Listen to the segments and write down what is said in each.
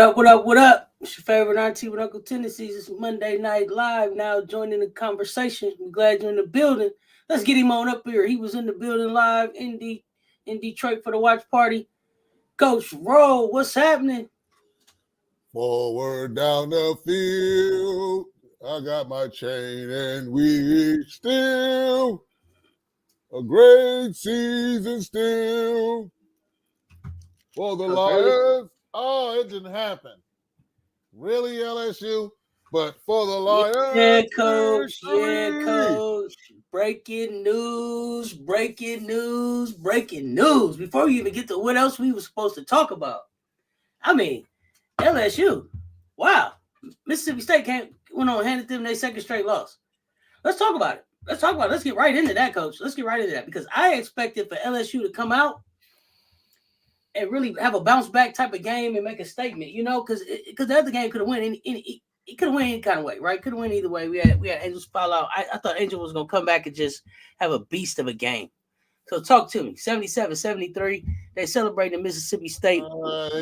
up, what up, what up? It's your favorite auntie with Uncle Tendencies. It's Monday Night Live now, joining the conversation. I'm glad you're in the building. Let's get him on up here. He was in the building live in Detroit for the watch party. Coach Ro, what's happening? Forward down the field, I got my chain and we still a great season still for the Lions. Oh, it didn't happen. Really, LSU? But for the Lions. Yeah, Coach. Yeah, Coach. Breaking news. Before we even get to what else we were supposed to talk about. I mean, LSU. Wow. Mississippi State went on and handed them their second straight loss. Let's talk about it. Let's get right into that, Coach. Let's get right into that because I expected for LSU to come out and really have a bounce back type of game and make a statement, because the other game could have went it could have went any kind of way, right? Could have went either way. We had Angels fall out. I thought Angel was going to come back and just have a beast of a game. So talk to me. 77-73. They celebrating Mississippi State.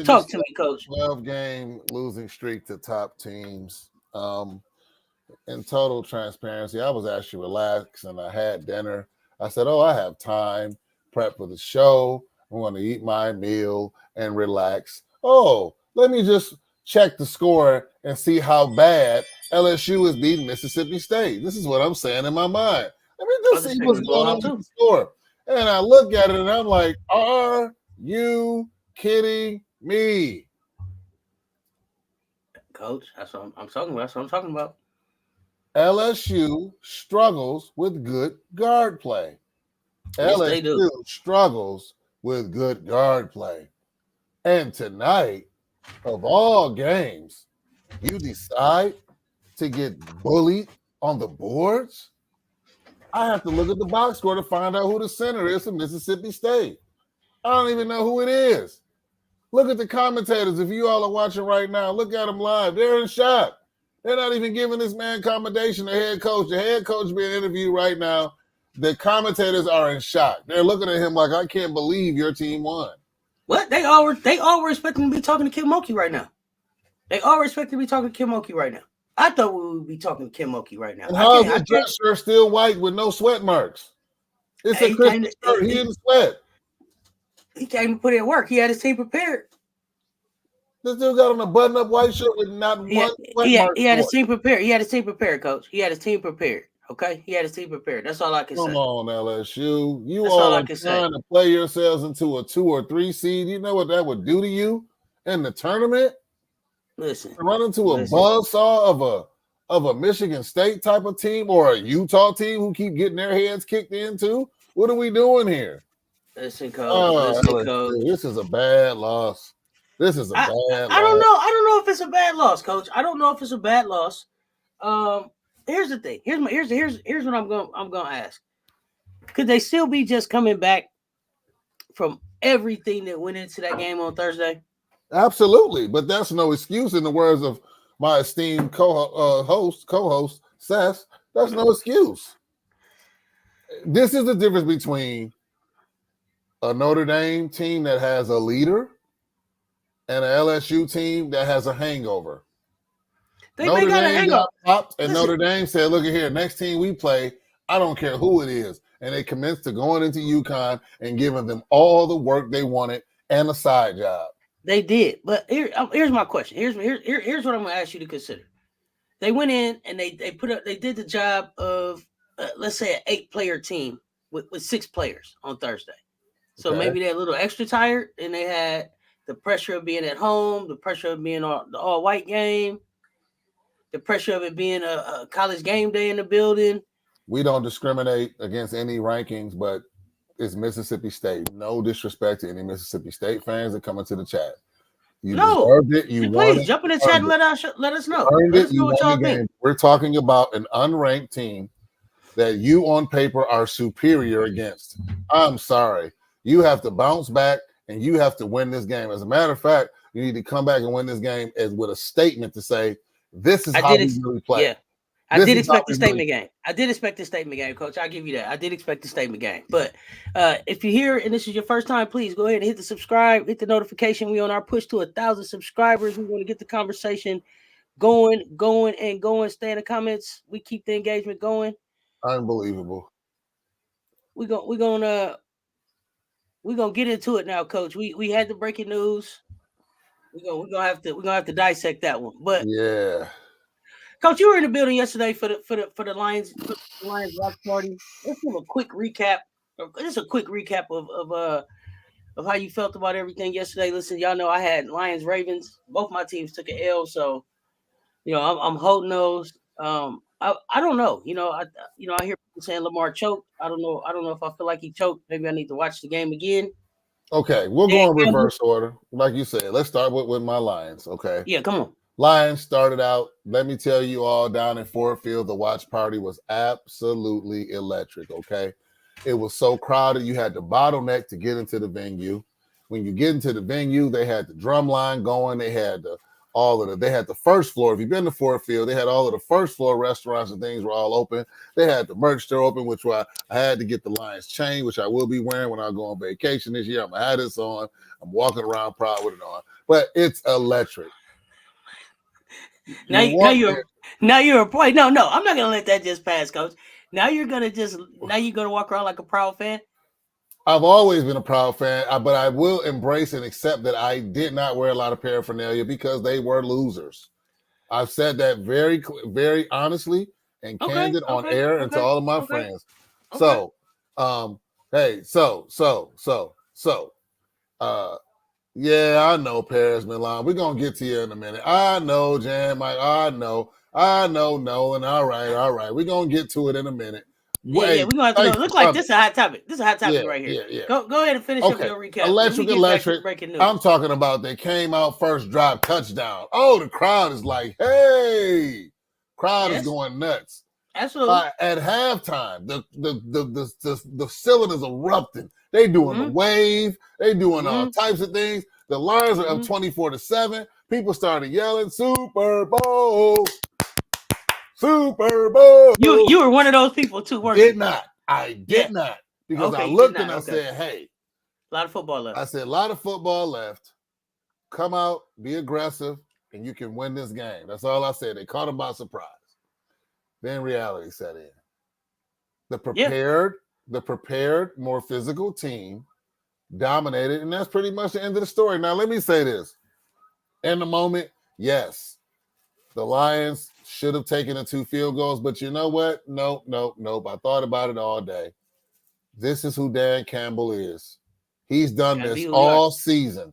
Talk to me, Coach. 12-game losing streak to top teams. In total transparency, I was actually relaxed and I had dinner. I said, I have time, prep for the show. I'm going to eat my meal and relax. Let me just check the score and see how bad LSU is beating Mississippi State. This is what I'm saying in my mind. Let me just see what's going on with the score. And I look at it and I'm like, are you kidding me? Coach, that's what I'm talking about. That's what I'm talking about. LSU struggles with good guard play. Yes, LSU struggles with good guard play. And tonight, of all games, you decide to get bullied on the boards? I have to look at the box score to find out who the center is for Mississippi State. I don't even know who it is. Look at the commentators. If you all are watching right now, look at them live. They're in shock. They're not even giving this man commendation, the head coach. The head coach being interviewed right now. The commentators are in shock. They're looking at him like, I can't believe your team won. What? They all were expecting to be talking to Kim Mulkey right now. They all were expecting to be talking to Kim Mulkey right now. I thought we would be talking to Kim Mulkey right now. And how is his dress shirt still white with no sweat marks? It's a Christmas shirt. He didn't sweat. He came to put in work. He had his team prepared. This dude got on a button-up white shirt with not one sweat mark. He had his team prepared. He had his team prepared, Coach. He had his team prepared. Okay? He had his team prepared. That's all I can say. Come on, LSU. You all are trying to play yourselves into a 2 or 3 seed. You know what that would do to you in the tournament? Listen. Run into a buzzsaw of a Michigan State type of team or a Utah team who keep getting their heads kicked into. What are we doing here? Listen, Coach. Coach. This is a bad loss. I don't know. I don't know if it's a bad loss, Coach. I don't know if it's a bad loss. Here's the thing. Here's what I'm gonna ask. Could they still be just coming back from everything that went into that game on Thursday? Absolutely, but that's no excuse. In the words of my esteemed co-host Cess, that's no excuse. This is the difference between a Notre Dame team that has a leader and an LSU team that has a hangover. Notre Dame got popped, and Notre Dame said, look at here, next team we play, I don't care who it is. And they commenced to going into UConn and giving them all the work they wanted and a side job. They did. But here's my question. Here's what I'm going to ask you to consider. They went in and they did the job of, let's say, an 8-player team with 6 players on Thursday. So maybe they're a little extra tired, and they had the pressure of being at home, the pressure of being the all-white game, the pressure of it being a college game day in the building. We don't discriminate against any rankings, but it's Mississippi State. No disrespect to any Mississippi State fans that come into the chat. You deserved it. You please jump in the chat and let us know. Let us know what y'all think. We're talking about an unranked team that you on paper are superior against. I'm sorry. You have to bounce back and you have to win this game. As a matter of fact, you need to come back and win this game with a statement to say, this is how we really play. Yeah. I did expect the statement game. I did expect the statement game, Coach. I'll give you that. I did expect the statement game. But if you're here and this is your first time, please go ahead and hit the subscribe, hit the notification. We on our push to 1,000 subscribers. We want to get the conversation going. Stay in the comments. We keep the engagement going. Unbelievable. We're gonna get into it now, Coach. We had the breaking news. We're gonna have to dissect that one. But yeah. Coach, you were in the building yesterday for the Lions watch party. Let's give a quick recap. Just a quick recap of how you felt about everything yesterday. Listen, y'all know I had Lions Ravens. Both my teams took an L, so I'm holding those. I don't know. I hear people saying Lamar choked. I don't know if I feel like he choked. Maybe I need to watch the game again. Okay, we'll go in reverse order. Like you said, let's start with my Lions. Okay. Yeah, come on. Lions started out, let me tell you all, down in Ford Field, the watch party was absolutely electric, okay? It was so crowded, you had to bottleneck to get into the venue. When you get into the venue, they had the drum line going. They had they had the first floor. If you've been to Ford Field, they had all of the first floor restaurants and things were all open. They had the merch store open, which I had to get the Lions chain, which I will be wearing when I go on vacation this year. I'm going to have this on. I'm walking around proud with it on. But it's electric. Now you're a boy. No, I'm not gonna let that just pass, Coach. Now you're gonna walk around like a proud fan. I've always been a proud fan, but I will embrace and accept that I did not wear a lot of paraphernalia because they were losers. I've said that very, very honestly and candid on air and to all of my friends. So, yeah, I know Paris Milan. We're going to get to you in a minute. I know, Jan, Mike. I know, Nolan. All right. We're going to get to it in a minute. We're going to have to go. Look like this is a hot topic. This is a hot topic right here. Yeah. Go ahead and finish up your recap. Electric. I'm talking about they came out first drive touchdown. Oh, the crowd is like, hey. Crowd is going nuts. Absolutely. At halftime, the ceiling is erupting. They doing the wave. They doing all types of things. The Lions are up 24-7. People started yelling, Super Bowl. Super Bowl. You were one of those people too, weren't you? I did not. Because I looked and I said, hey. A lot of football left. I said, a lot of football left. Come out, be aggressive, and you can win this game. That's all I said. They caught them by surprise. Then reality set in. The prepared, more physical team dominated, and that's pretty much the end of the story. Now, let me say this. In the moment, yes, the Lions should have taken the 2 field goals, but you know what? Nope. I thought about it all day. This is who Dan Campbell is. He's done this all season.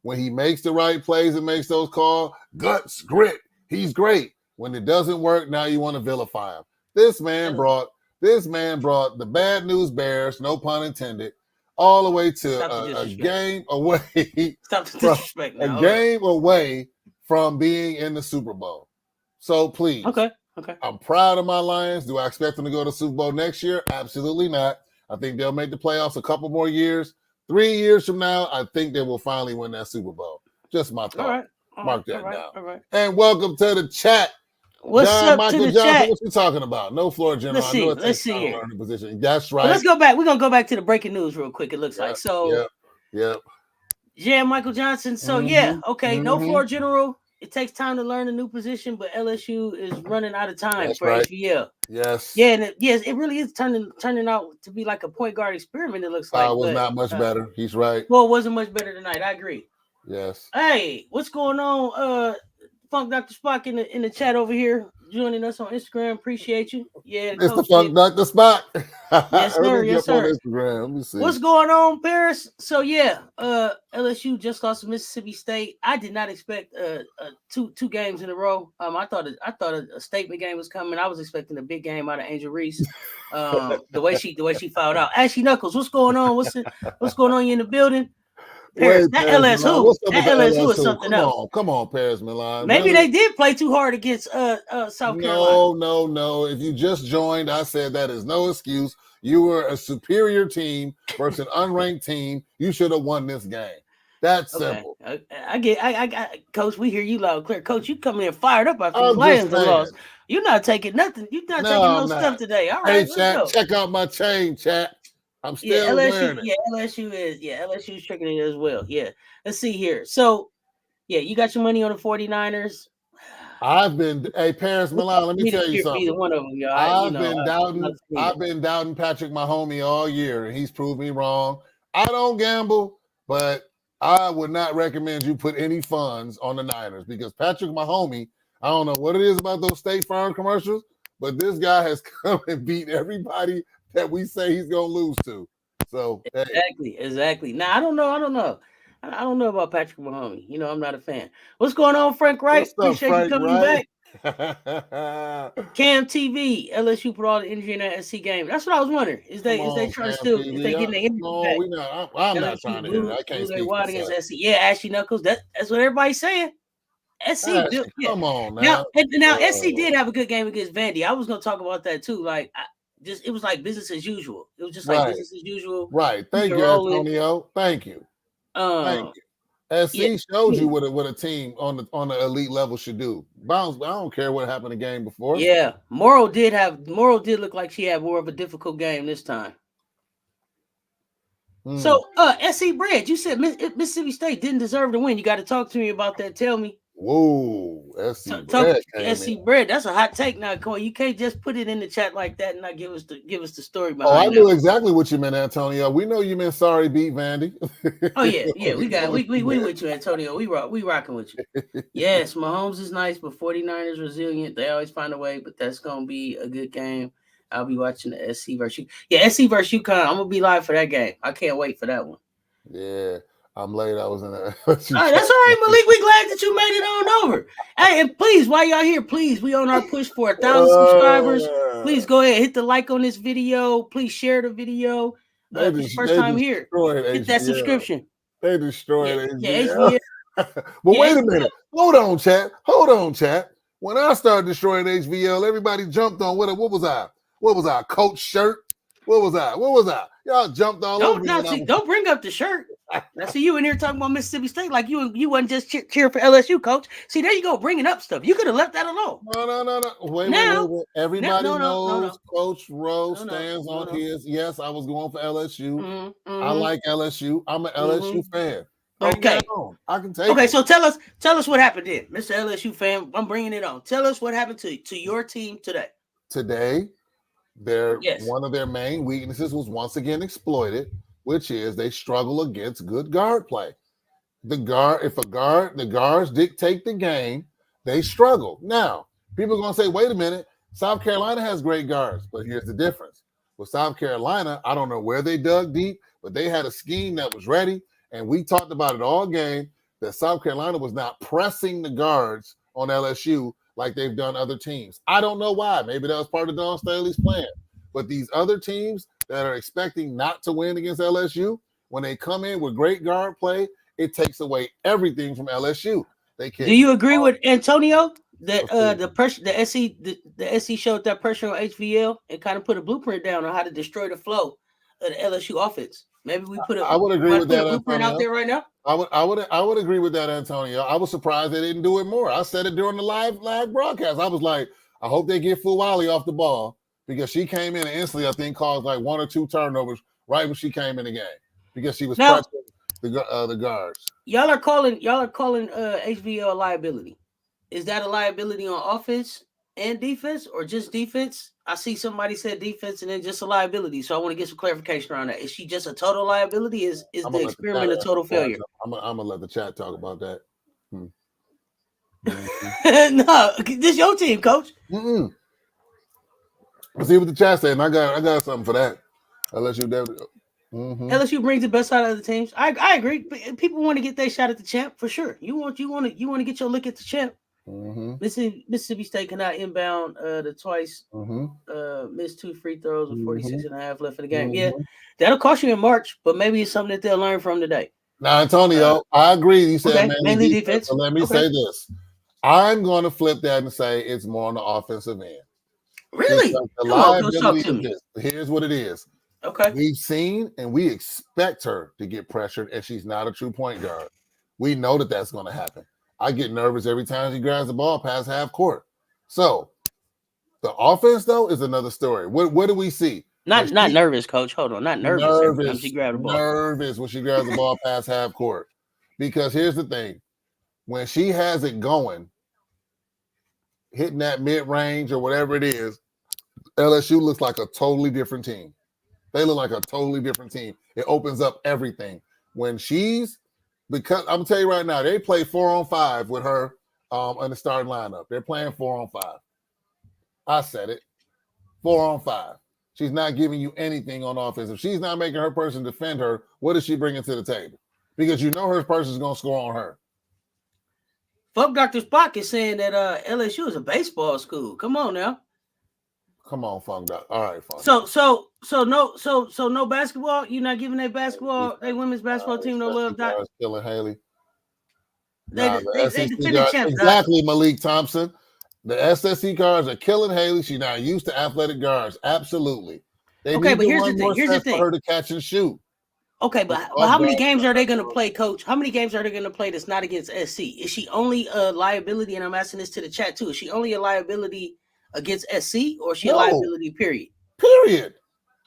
When he makes the right plays and makes those calls, guts, grit, he's great. When it doesn't work, now you want to vilify him. This man brought the bad news Bears, no pun intended, all the way to a game away. Stop the disrespect now. A game away from being in the Super Bowl. So please. Okay. I'm proud of my Lions. Do I expect them to go to the Super Bowl next year? Absolutely not. I think they'll make the playoffs a couple more years. 3 years from now, I think they will finally win that Super Bowl. Just my thought. All right. Mark that down. All right. And welcome to the chat. What's up Michael to the Johnson, chat? what you talking about? No floor general. Let's see here. Position. That's right. Well, let's go back. We're gonna go back to the breaking news real quick. It looks like so. Yep. Yeah, Michael Johnson. So no floor general. It takes time to learn a new position, but LSU is running out of time for HBL. Yes. Yeah, and it really is turning out to be like a point guard experiment. It looks like. It was not much better. He's right. Well, it wasn't much better tonight. I agree. Yes. Hey, what's going on? Funk Dr. Spock in the chat over here, joining us on Instagram. Appreciate you. Yeah, it's the Funk Dr. Spock. Yes, sir. Yes, sir. On Instagram. Let me see. What's going on, Paris? So LSU just lost to Mississippi State. I did not expect two games in a row. I thought a statement game was coming. I was expecting a big game out of Angel Reese. The way she fouled out. Ashley Knuckles, what's going on? What's going on? You in the building? Paris, that LSU is something else. Come on, Paris Milan. Maybe they did play too hard against South Carolina. No. If you just joined, I said that is no excuse. You were a superior team versus an unranked team. You should have won this game. That's Okay. simple. I Coach, we hear you loud and clear. Coach, you come in fired up after I'm these Lions just have saying. lost. You're not taking nothing. You're not No, taking no I'm stuff not. today. All Hey, right, let's chat, go. check out my chain, chat. I'm Yeah, still wearing it. LSU is tricking it as well. Yeah. Let's see here. So, yeah, you got your money on the 49ers. Hey, Paris Milan, let me tell you something. Either one of them, y'all. I've been doubting Patrick Mahomes all year, and he's proved me wrong. I don't gamble, but I would not recommend you put any funds on the Niners because Patrick Mahomes, I don't know what it is about those State Farm commercials, but this guy has come and beat everybody that we say he's gonna lose to. So Exactly. Now I don't know. I don't know about Patrick Mahomes. You know, I'm not a fan. What's going on, Frank Wright? What's up, Appreciate Frank you coming Wright? back. Cam TV, LSU put all the injury in that SC game. That's what I was wondering. Is they trying to steal? Is they getting the injury back? We not. I'm not trying to hear that. I can't speak for against SC. Yeah, Ashley Knuckles. That's what everybody's saying. SC, come on now. Now SC did have a good game against Vandy. I was gonna talk about that too. Like, it was like business as usual. It was just like business as usual. Right. Thank you, Antonio. Thank you. Thank you. SC showed you what a team on the elite level should do. Bounce. I don't care what happened the game before. Yeah, Morrow did look like she had more of a difficult game this time. So, SC Bread, you said Mississippi State didn't deserve to win. You got to talk to me about that. Tell me. Whoa, SC Bread. That's a hot take now, Coy. You can't just put it in the chat like that and not give us the story behind. Oh, I knew exactly what you meant, Antonio. We know you meant sorry beat Vandy. Oh yeah, we with you, Antonio. We rocking with you. Yes, Mahomes is nice, but 49ers resilient. They always find a way, but that's gonna be a good game. I'll be watching the SC versus SC versus UConn. I'm gonna be live for that game. I can't wait for that one. Yeah. I'm late. I was in there. That's all right, Malik. We glad that you made it on over. Hey, and please, while y'all here, please, we on our push for 1,000 subscribers. Please go ahead, hit the like on this video. Please share the video. First time here, hit that subscription. They destroyed HBL. But wait a minute. Hold on, chat. When I started destroying HVL, everybody jumped on what was I? Coach shirt? What was I? Y'all jumped all over me. Don't bring up the shirt. Now, see you in here talking about Mississippi State like you wasn't just cheering for LSU, Coach. See, there you go, bringing up stuff. You could have left that alone. No. Wait. Everybody knows Coach Ro stands on his. Yes, I was going for LSU. I like LSU. I'm an LSU fan. Okay, I can take. Okay, so tell us what happened then, Mr. LSU fan. I'm bringing it on. Tell us what happened to your team today. Today, one of their main weaknesses was once again exploited, which is they struggle against good guard play. The guards dictate the game, they struggle. Now, people are going to say, wait a minute, South Carolina has great guards, but here's the difference. With South Carolina, I don't know where they dug deep, but they had a scheme that was ready, and we talked about it all game, that South Carolina was not pressing the guards on LSU like they've done other teams. I don't know why. Maybe that was part of Don Staley's plan. But these other teams that are expecting not to win against LSU, when they come in with great guard play, it takes away everything from LSU. Do you agree with Antonio that the pressure, the SC showed that pressure on HVL and kind of put a blueprint down on how to destroy the flow of the LSU offense? Maybe we I would agree with that, blueprint out there right now. I would agree with that, Antonio. I was surprised they didn't do it more. I said it during the live broadcast. I was like, I hope they get Fuwali off the ball because she came in and instantly, I think, caused like 1 or 2 turnovers right when she came in the game because she was pressing the guards. Y'all are calling HVL a liability. Is that a liability on offense and defense, or just defense? I see somebody said defense and then just a liability. So I want to get some clarification around that. Is she just a total liability? Is the experiment a total failure? I'm gonna let the chat talk about that. No, this your team, Coach. Let's see what the chat said. And I got something for that. LSU brings the best out of the teams. I agree. People want to get their shot at the champ for sure. You want to get your look at the champ. Mississippi State cannot inbound the twice. Missed 2 free throws with 46.5 left in the game. Yeah, that'll cost you in March, but maybe it's something that they'll learn from today. Now, Antonio, I agree. You said mainly defense. So let me say this. I'm going to flip that and say it's more on the offensive end. Really? The liability is this. Here's what it is. Okay. We've seen and we expect her to get pressured, and she's not a true point guard. We know that that's going to happen. I get nervous every time she grabs the ball past half court. So the offense, though, is another story. What do we see? Not nervous, coach. Hold on. Not nervous. Every time she grabbed the ball. Nervous when she grabs the ball past half court. Because here's the thing. When she has it going, hitting that mid-range or whatever it is, LSU looks like a totally different team. They look like a totally different team. It opens up everything. When because I'm going to tell you right now, they play 4-on-5 with her in the starting lineup. They're playing 4-on-5. I said it. 4-on-5. She's not giving you anything on offense. If she's not making her person defend her, what is she bringing to the table? Because you know her person is going to score on her. Fuck Dr. Spock is saying that LSU is a baseball school. Come on now. Come on, Funk Doc. All right, Funk. So no basketball. You're not giving that women's basketball team no love. Caitlyn Haley. They defended champs. Exactly, Malik Thompson. The SSC guards are killing Haley. She's not used to athletic guards. Absolutely. Okay, but here's the thing. For her to catch and shoot. Okay, but how many games are they going to play, Coach? How many games are they going to play that's not against SC? Is she only a liability? And I'm asking this to the chat too. Is she only a liability against SC, or is she a liability? Period.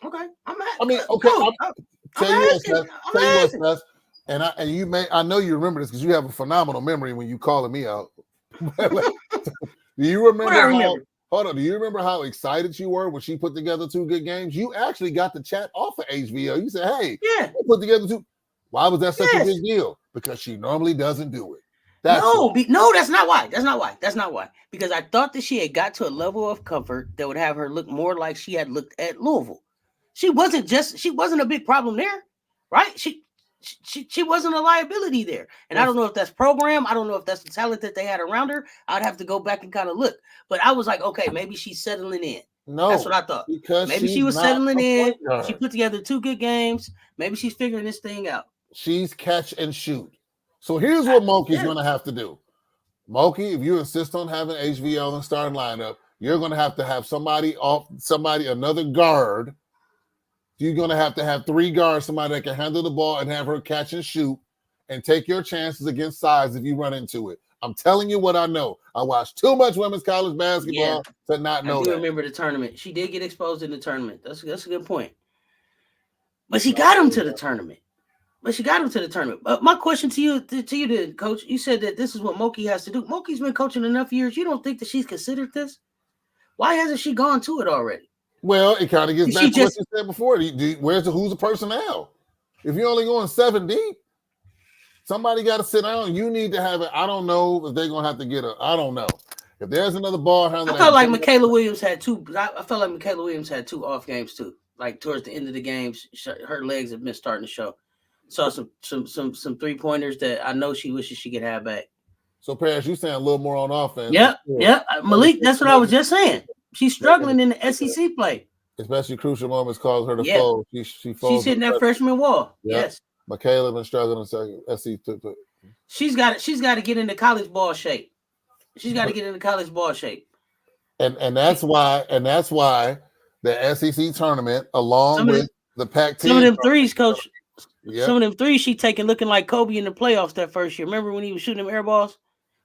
Okay, I know you remember this because you have a phenomenal memory when you calling me out. Do you remember? Hold on. Do you remember how excited you were when she put together 2 good games? You actually got the chat off of HVO. You said, "Hey, yeah, put together 2." Why was that such a big deal? Because she normally doesn't do it. No, that's not why. That's not why. Because I thought that she had got to a level of comfort that would have her look more like she had looked at Louisville. She wasn't a big problem there, right? She wasn't a liability there. And I don't know if that's program. I don't know if that's the talent that they had around her. I'd have to go back and kind of look. But I was like, okay, maybe she's settling in. No, that's what I thought. Because maybe she was settling in. She put together 2 good games. Maybe she's figuring this thing out. She's catch and shoot. So here's what Moki's going to have to do. Moki, if you insist on having HVL in the starting lineup, you're going to have another guard. You're going to have 3 guards, somebody that can handle the ball and have her catch and shoot and take your chances against size if you run into it. I'm telling you what I know. I watched too much women's college basketball to not know that. I remember the tournament. She did get exposed in the tournament. That's a good point. But she got him to the tournament. But my question to you, then, Coach, you said that this is what Moki has to do. Moki's been coaching enough years. You don't think that she's considered this? Why hasn't she gone to it already? Well, it kind of gets back to what you said before. Who's the personnel? If you're only going 7 deep, somebody got to sit down. You need to have it. I don't know if they're going to have to get I don't know. If there's another ball handler. I felt like Michaela Williams had 2. I felt like Michaela Williams had 2 off games too. Like towards the end of the games, her legs have been starting to show. Saw some 3-pointers that I know she wishes she could have back. So, Paris, you saying a little more on offense? Yep. Malik, that's what I was just saying. She's struggling in the SEC play. Especially crucial moments cause her to fold. She's hitting that freshman wall. Yep. Yes. Michaela been struggling in SEC. She's got to get into college ball shape. And that's why the SEC tournament, along with the Pac-10. Some of them threes, Coach. Yep. Some of them threes she taking looking like Kobe in the playoffs that first year. Remember when he was shooting them air balls?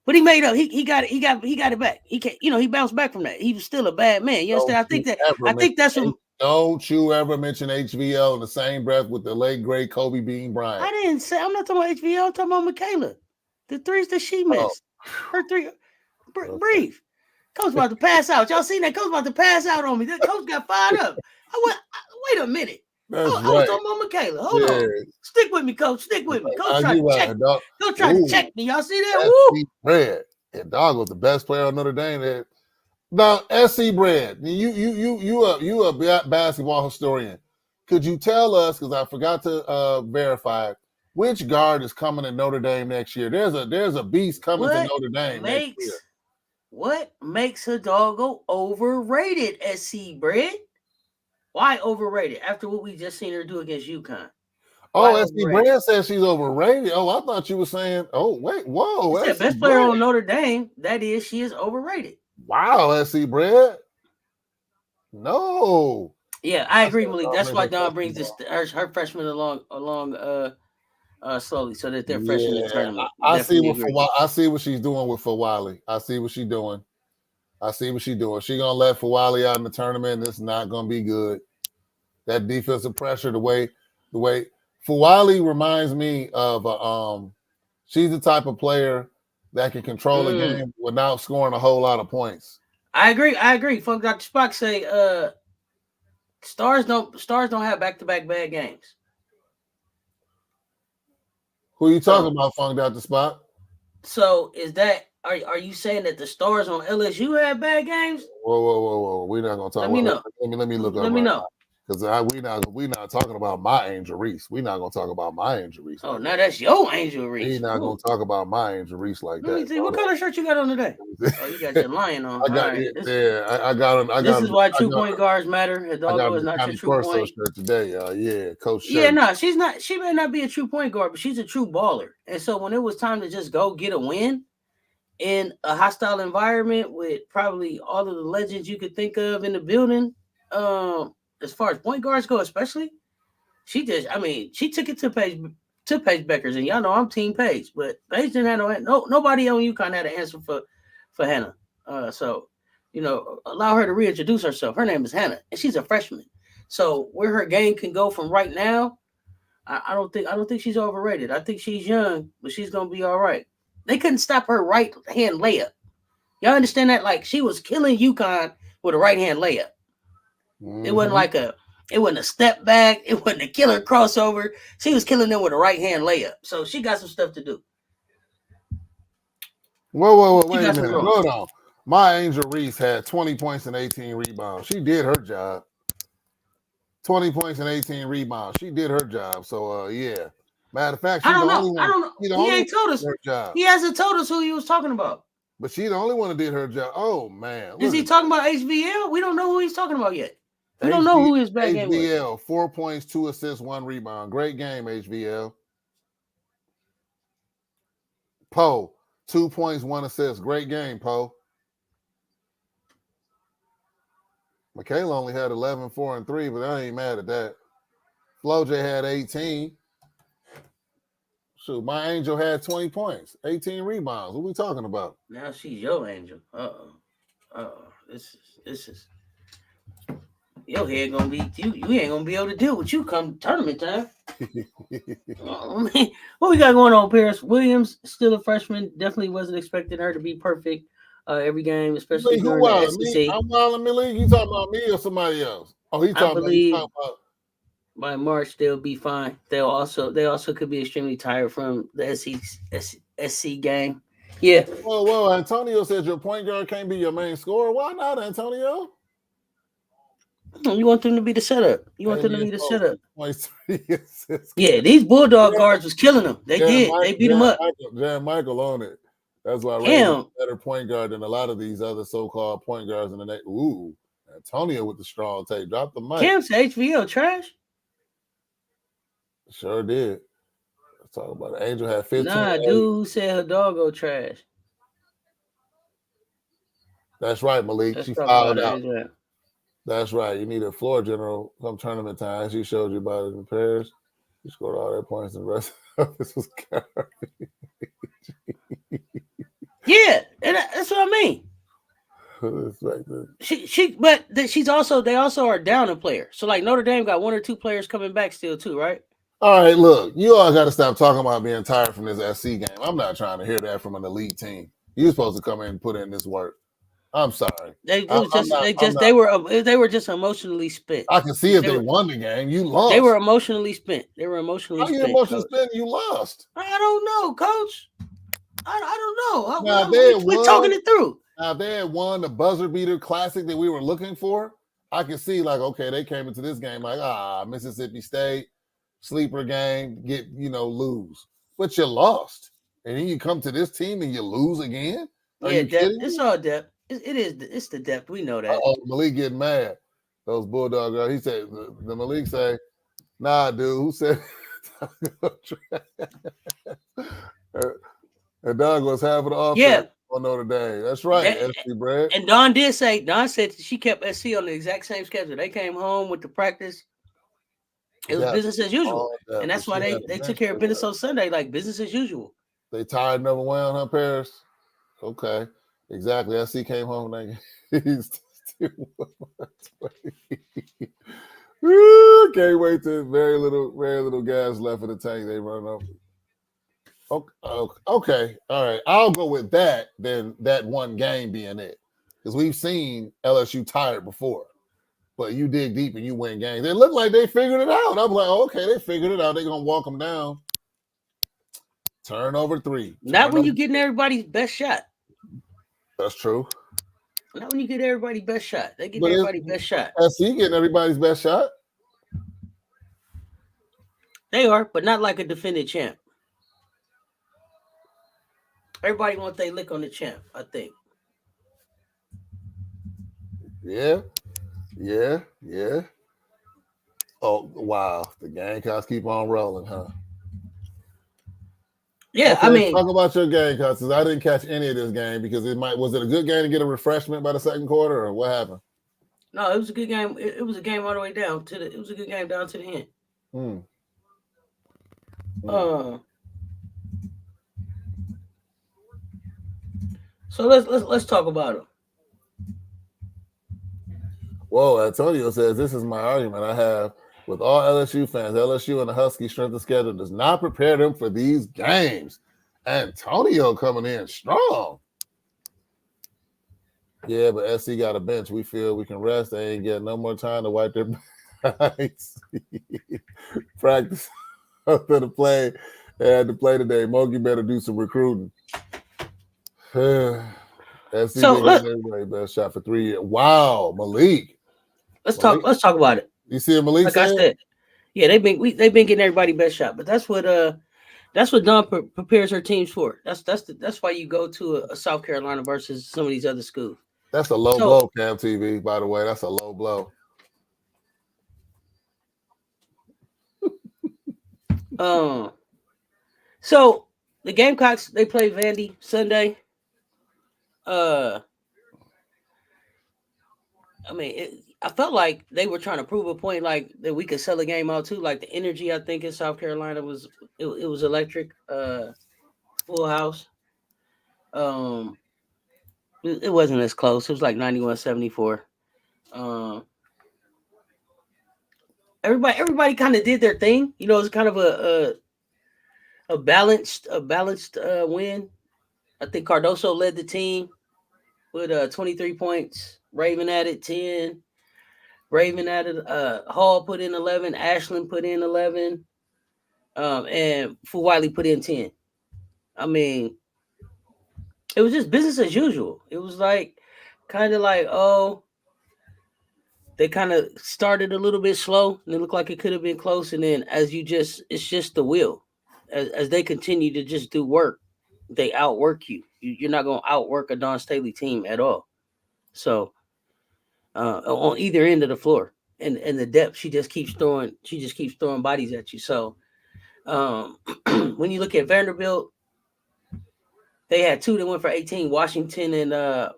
But he made up. He got it back. He bounced back from that. He was still a bad man. You understand? I think that's what. Don't you ever mention HVL in the same breath with the late great Kobe Bean Bryant. I didn't say. I'm not talking about HVL. I'm talking about Michaela. The threes that she missed. Her 3. Breathe. Coach about to pass out. Y'all seen that? Coach about to pass out on me. That coach got fired up. Wait a minute. I was talking about Michaela. Hold on. Stick with me, Coach. Stick with me. Coach trying to check me. Y'all see that? Woo! Bread. And Dog was the best player on Notre Dame. Now, SC Bread, you a basketball historian. Could you tell us, because I forgot to verify, which guard is coming to Notre Dame next year? There's a beast coming to Notre Dame next year. What makes a doggo overrated, SC Bread? Why overrated? After what we just seen her do against UConn. SC Bread says she's overrated. I thought you were saying, whoa. She best player on Notre Dame. That is, she is overrated. Wow, SC Bread. No. Yeah, I agree, said Malik. Dawn That's brings why her Dawn freshman brings ball. her freshmen along slowly so that they're fresh in the Yeah, tournament. I see Definitely what agree. I see what she's doing with Fawali. I see what she's doing. She gonna let Fawali out in the tournament, and it's not gonna be good. That defensive pressure, the way Fawali reminds me of she's the type of player that can control a game without scoring a whole lot of points. I agree. Fuck Dr. Spock say stars don't have back-to-back bad games. Who you talking about, Funk Dr. Spock? So is that are you saying that the stars on LSU had bad games? Whoa. We're not gonna talk Let me know. Let me look up Let me right know. now. Because we not talking about my Angel Reese. We're not gonna talk about my Angel Reese. Oh, now that's your Angel Reese. We're not gonna talk about my Angel Reese like that. Let me see. What color shirt you got on today? Oh, you got your lion on. I got This is why true point guards matter. I got is not your true Corso point. shirt today, yeah, Coach. Yeah, no, she's not. She may not be a true point guard, but she's a true baller. And so when it was time to just go get a win in a hostile environment with probably all of the legends you could think of in the building, as far as point guards go, especially, she took it to Paige Beckers, and y'all know I'm Team Paige, but Paige didn't have nobody on UConn had an answer for Hannah. So allow her to reintroduce herself. Her name is Hannah, and she's a freshman. So where her game can go from right now, I don't think she's overrated. I think she's young, but she's gonna be all right. They couldn't stop her right hand layup. Y'all understand that? Like, she was killing UConn with a right hand layup. Mm-hmm. It wasn't a step back. It wasn't a killer crossover. She was killing them with a right hand layup. So she got some stuff to do. Whoa, wait a minute. Hold on. My Angel Reese had 20 points and 18 rebounds. She did her job. 20 points and 18 rebounds. She did her job. So yeah. Matter of fact, I don't know. He ain't told us. Her job. He hasn't told us who he was talking about. But she the only one that did her job. Oh man. Is he talking about HBL? We don't know who he's talking about yet. We don't know who his bad game was. HBL, 4 points, 2 assists, 1 rebound. Great game, HBL. Poe, 2 points, 1 assist. Great game, Poe. Michaela only had 11, 4, and 3, but I ain't mad at that. Flo J had 18. Shoot, my Angel had 20 points, 18 rebounds. What are we talking about? Now she's your Angel. This is your head gonna be you ain't gonna be able to deal with you come tournament time. What we got going on, Paris Williams? Still a freshman. Definitely wasn't expecting her to be perfect every game, especially during the SEC. I'm wilding, Millie. You talking about me or somebody else? Oh, he's talking about. By March they'll be fine. They also could be extremely tired from the SC game. Yeah. Whoa! Antonio said your point guard can't be your main scorer. Why not, Antonio? You want them to be the setup. Yeah, these Bulldog guards was killing them. They beat them up. Jan Michael on it. That's why Ray's a better point guard than a lot of these other so-called point guards in the next. Ooh, Antonio with the strong take. Drop the mic. Cam said HVL trash. Sure did. Let's talk about it. Angel had 15. Nah, dude said her doggo trash. That's right, Malik. She fouled out. That's right. You need a floor general come tournament time. She showed you about it in Paris. She scored all their points, and the rest of this was garbage. Yeah, and that's what I mean. They also are down a player. So like Notre Dame got 1 or 2 players coming back still too, right? All right, look, you all got to stop talking about being tired from this SC game. I'm not trying to hear that from an elite team. You're supposed to come in and put in this work. I'm sorry. They were just emotionally spent. I can see if they won the game. You lost. They were emotionally spent. How you emotionally spent? You lost. I don't know, Coach. I don't know. We're talking it through. Now, if they had won the buzzer beater classic that we were looking for, I could see like, okay, they came into this game like, Mississippi State, sleeper game, lose. But you lost. And then you come to this team and you lose again? Are you kidding me? It's all depth. It's the depth. We know that. Malik getting mad. Those Bulldog girls. He said, the Malik say, nah, dude, who said and Dog was half of the offense. Yeah, on Notre Dame. That's right, SC Brad. And Dawn said she kept SC on the exact same schedule. They came home with the practice. It was business as usual. And that's why they took care of business on Sunday, like business as usual. They tired and overwhelmed, huh, Paris? Okay. Exactly. SC came home and he's can't wait to very little gas left in the tank. They run up. Okay. All right. I'll go with that than that one game being it. Because we've seen LSU tired before. But you dig deep and you win games. It looked like they figured it out. I'm like, okay, they figured it out. They're going to walk them down. Turnover 3. Not when you're getting everybody's best shot. That's true. Not when you get everybody's best shot. They get everybody's best shot. SC getting everybody's best shot? They are, but not like a defending champ. Everybody wants their lick on the champ, I think. Yeah. Oh, wow. The Gamecocks keep on rolling, huh? Yeah, okay, I mean, talk about your Gamecocks. I didn't catch any of this game because was it a good game to get a refreshment by the second quarter, or what happened? No, it was a good game. It was a game all the way down to it was a good game down to the end. So let's talk about them. Whoa, Antonio says this is my argument I have with all LSU fans. LSU and the Husky strength of schedule does not prepare them for these games. Antonio coming in strong. Yeah, but SC got a bench. We feel we can rest. They ain't getting no more time to wipe their backs. Practice after the play. They had to play today. Mogi better do some recruiting. SC getting everybody best shot for 3 years. Wow, Malik. Let's talk about it. You see what Malik said? I said, yeah, they've been getting everybody best shot, but that's what Dawn prepares her teams for. That's why you go to a South Carolina versus some of these other schools. That's a low blow, Cam TV, by the way. That's a low blow. So the Gamecocks, they play Vandy Sunday. I mean, I felt like they were trying to prove a point, like that we could sell a game out too. Like the energy, I think in South Carolina was electric. Full house. It wasn't as close. It was like 91-74. Everybody kind of did their thing. You know, it was kind of a balanced win. I think Cardoso led the team with 23 points. Raven added 10. Raven added Hall put in 11. Ashland put in 11. And Wiley put in 10. I mean, it was just business as usual. It was like kind of like, they kind of started a little bit slow and it looked like it could have been close. And then it's just the will. As they continue to just do work, they outwork you. You're not going to outwork a Dawn Staley team at all. So on either end of the floor and the depth, she just keeps throwing bodies at you. So when you look at Vanderbilt, they had 2 that went for 18, Washington and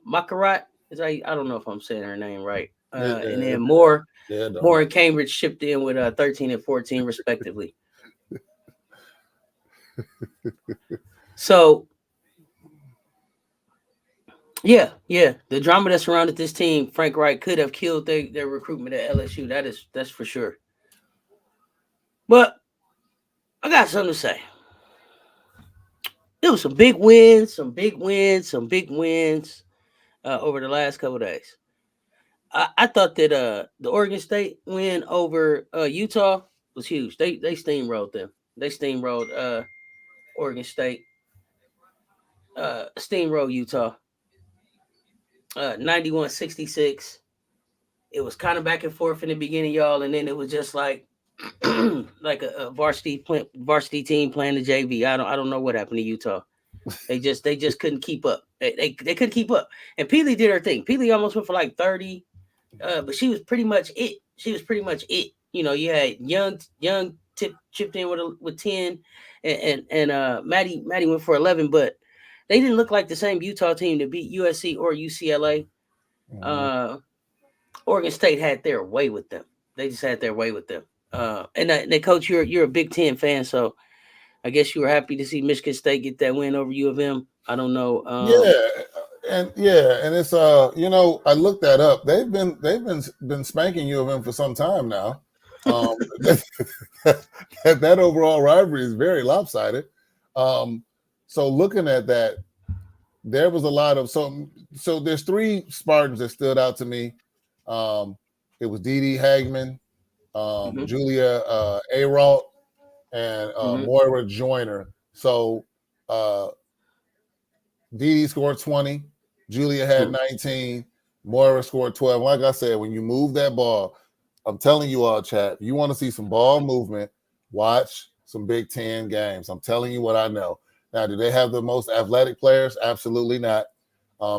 Makarat. I don't know if I'm saying her name right. And then Moore and Cambridge shipped in with 13 and 14 respectively. So yeah, the drama that surrounded this team, Frank Wright could have killed their recruitment at LSU. That's for sure. But I got something to say. There was some big wins over the last couple of days. I thought that the Oregon State win over Utah was huge. They steamrolled them. They steamrolled Oregon State. Steamrolled Utah. 91-66. It was kind of back and forth in the beginning, y'all, and then it was just like like a varsity team playing the JV. I don't know what happened to Utah. They just couldn't keep up. They couldn't keep up. And Peely did her thing. Peely almost went for like 30, but she was pretty much it. You know, you had young chipped in with 10, and Maddie went for 11. But they didn't look like the same Utah team to beat USC or UCLA. Oregon State had their way with them. They just had their way with them. And Coach, you're a Big Ten fan, so I guess you were happy to see Michigan State get that win over U of M. I don't know. And it's I looked that up. They've been spanking U of M for some time now. That overall rivalry is very lopsided. So looking at that, there was a lot of so there's 3 Spartans that stood out to me. It was Dee Dee Hagman, Julia Aralt, and Moira Joyner. So Dee Dee scored 20, Julia had 19, Moira scored 12. Like I said, when you move that ball, I'm telling you all, chat, if you want to see some ball movement, watch some Big Ten games. I'm telling you what I know. Now, do they have the most athletic players? Absolutely not.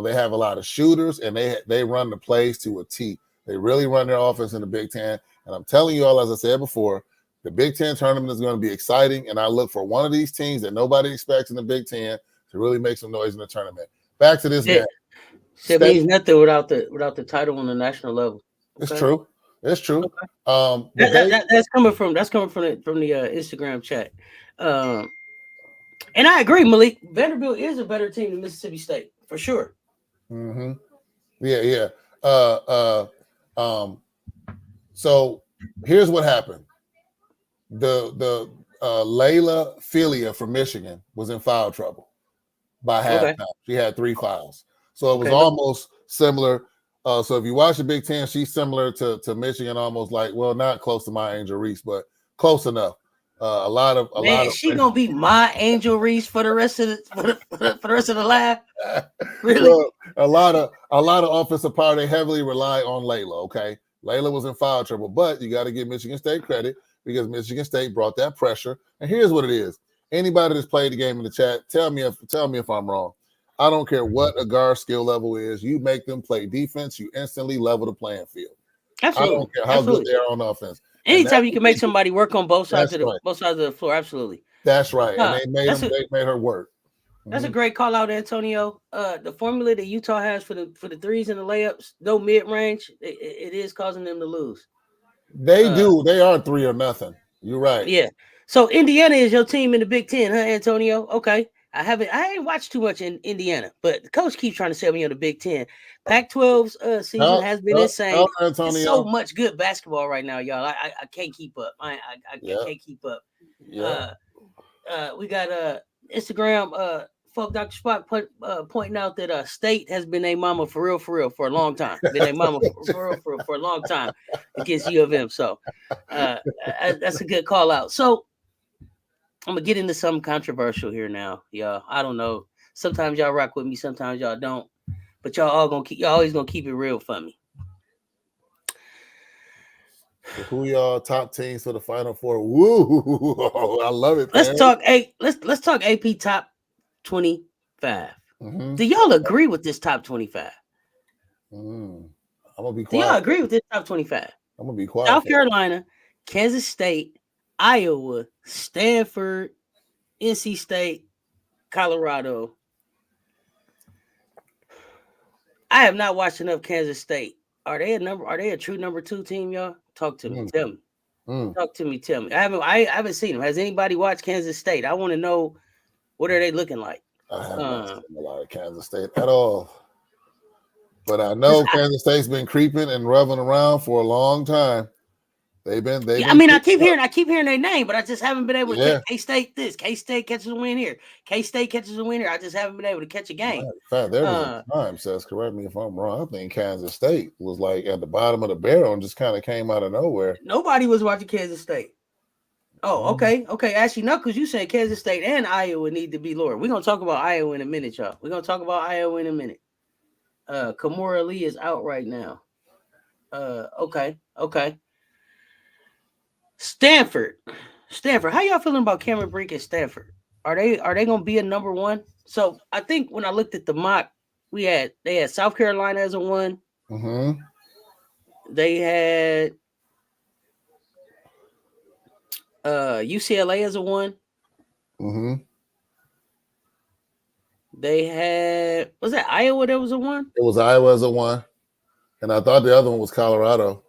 They have a lot of shooters, and they run the plays to a T. They really run their offense in the Big Ten. And I'm telling you all, as I said before, the Big Ten tournament is going to be exciting, and I look for one of these teams that nobody expects in the Big Ten to really make some noise in the tournament. Back to this game. It means nothing without the title on the national level. Okay? It's true. It's true. Okay. That's coming from the Instagram chat. And I agree, Malik. Vanderbilt is a better team than Mississippi State for sure. Yeah. So here's what happened. The Layla Filia from Michigan was in foul trouble by halftime. She had 3 fouls. So it was almost similar. So if you watch the Big Ten, she's similar to Michigan, almost like, well, not close to my Angel Reese, but close enough. She gonna be my Angel Reese for the rest of the lab. Really? Well, a lot of offensive power. They heavily rely on Layla. Okay, Layla was in foul trouble, but you got to give Michigan State credit because Michigan State brought that pressure. And here's what it is: anybody that's played the game in the chat, tell me if I'm wrong. I don't care what a guard skill level is. You make them play defense, you instantly level the playing field. Absolutely. I don't care how good they are on offense. Anytime you can make somebody work on both sides of the floor, absolutely. That's right. And they made her work. That's a great call out, Antonio. The formula that Utah has for the threes and the layups, no mid range, it is causing them to lose. They do. They are 3 or nothing. You're right. Yeah. So Indiana is your team in the Big Ten, huh, Antonio? Okay. I ain't watched too much in Indiana, but the coach keeps trying to sell me on the Big Ten. Pac-12's season has been insane. There's so much good basketball right now, y'all. I can't keep up. I can't keep up. Yeah. We got Instagram Fuck Dr. Spock pointing out that State has been a mama for real for a long time. Been a mama for a long time against U of M. So that's a good call out. So I'm gonna get into something controversial here now, y'all. I don't know. Sometimes y'all rock with me, sometimes y'all don't. But y'all always gonna keep it real for me. So who y'all top teams for the Final Four? Woo! I love it. Let's talk AP top 25. Do y'all agree with this top 25? I'm gonna be quiet. Do y'all agree with this top 25? I'm gonna be quiet. South Carolina, Kansas State, Iowa, Stanford, NC State, Colorado. I have not watched enough Kansas State. Are they a true number 2 team, y'all? Talk to me. Tell me. Talk to me. Tell me. I haven't seen them. Has anybody watched Kansas State? I want to know, what are they looking like? I haven't seen a lot of Kansas State at all. But I know Kansas State's been creeping and rubbing around for a long time. They've been I keep hearing their name, but I just haven't been able to catch K-State this. K-State catches a win here. K-State catches a win here. I just haven't been able to catch a game. In fact, there was a time, Cess, correct me if I'm wrong, I think Kansas State was like at the bottom of the barrel and just kind of came out of nowhere. Nobody was watching Kansas State. Oh, okay. Actually, no, because you said Kansas State and Iowa need to be lower. We're going to talk about Iowa in a minute, y'all. We're going to talk about Iowa in a minute. Kamora Lee is out right now. Okay. Stanford. How y'all feeling about Cameron Brink at Stanford? Are they going to be a number 1? So I think when I looked at the mock, they had South Carolina as a 1. They had UCLA as a 1. They had, was that Iowa that was a one? It was Iowa as a one, and I thought the other one was Colorado.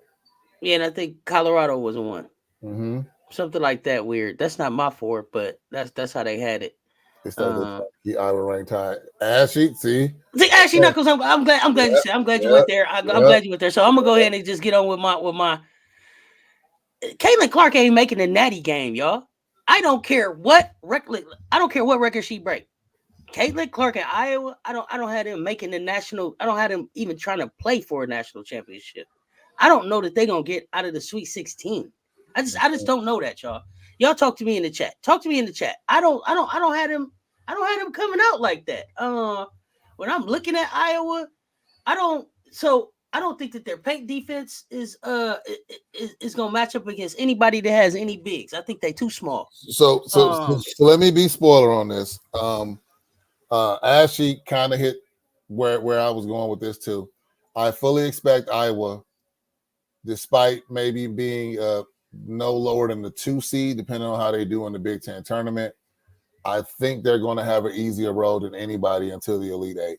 Yeah, and I think Colorado was a one. Mm-hmm. Something like that weird. That's not my four, but that's how they had it. They started the Iowa ranked high. Ashley, see? Actually, Knuckles, I'm glad you said. I'm glad you went there. I'm glad you went there. So I'm gonna go ahead and just get on with my. Caitlyn Clark ain't making the natty game, y'all. I don't care what record. I don't care what record she break. Caitlyn Clark in Iowa. I don't have them making the national. I don't have them even trying to play for a national championship. I don't know that they're gonna get out of the Sweet 16. I just don't know that, y'all. Y'all talk to me in the chat. Talk to me in the chat. I don't have them. I don't have them coming out like that. When I'm looking at Iowa, I don't think that their paint defense is gonna match up against anybody that has any bigs. I think they too small. So let me be spoiler on this. Ashley kind of hit where I was going with this too. I fully expect Iowa, despite maybe being no lower than the 2 seed, depending on how they do in the Big Ten tournament. I think they're going to have an easier road than anybody until the Elite Eight,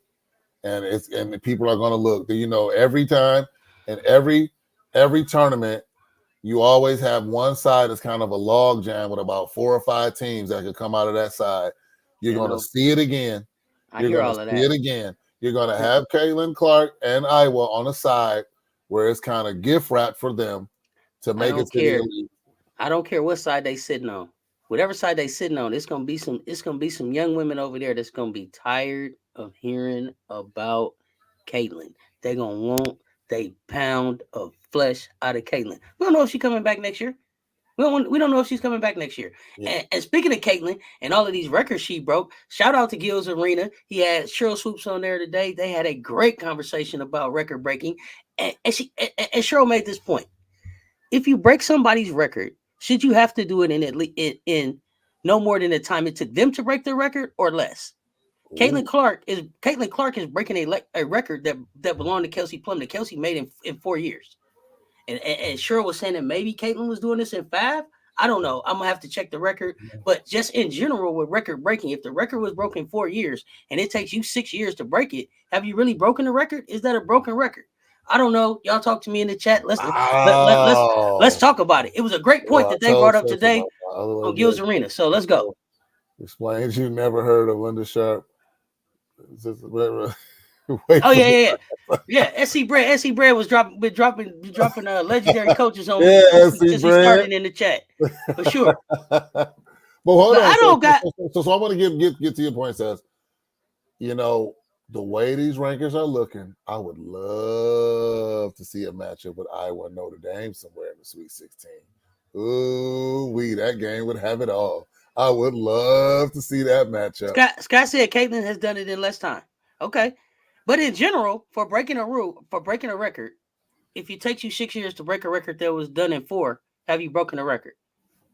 and the people are going to look. You know, every time and every tournament, you always have one side that's kind of a log jam with about 4 or 5 teams that could come out of that side. You're going to see it again. You're going to see it again. You're going to have Caitlyn Clark and Iowa on the side where it's kind of gift wrap for them to make it to the elite. I don't care what side they sitting on. Whatever side they sitting on, it's gonna be some young women over there that's gonna be tired of hearing about Caitlyn. They're gonna want they pound of flesh out of Caitlyn. We don't know if she's coming back next year. We don't know if she's coming back next year. Yeah. And speaking of Caitlyn and all of these records she broke, shout out to Gil's Arena. He had Cheryl Swoops on there today. They had a great conversation about record breaking, and Cheryl made this point. If you break somebody's record, should you have to do it in no more than the time it took them to break their record or less? Caitlyn Clark is breaking a record that belonged to Kelsey Plum that Kelsey made in 4 years. And Cheryl was saying that maybe Caitlyn was doing this in 5. I don't know. I'm gonna have to check the record. But just in general with record breaking, if the record was broken 4 years and it takes you 6 years to break it, have you really broken the record? Is that a broken record? I don't know. Y'all talk to me in the chat. Let's talk about it. It was a great point that they brought up today on Gil's Arena. So let's go. Explains you never heard of Linda Sharp. Yeah. SC Bread was dropping legendary coaches on. SC Bread starting in the chat for sure. But hold on. So I want to get to your point, Cess. You know, the way these rankings are looking, I would love to see a matchup with Iowa and Notre Dame somewhere in the Sweet 16. Ooh, that game would have it all. I would love to see that matchup. Scott said Caitlyn has done it in less time. Okay. But in general, for breaking a record, if it takes you 6 years to break a record that was done in 4, have you broken a record?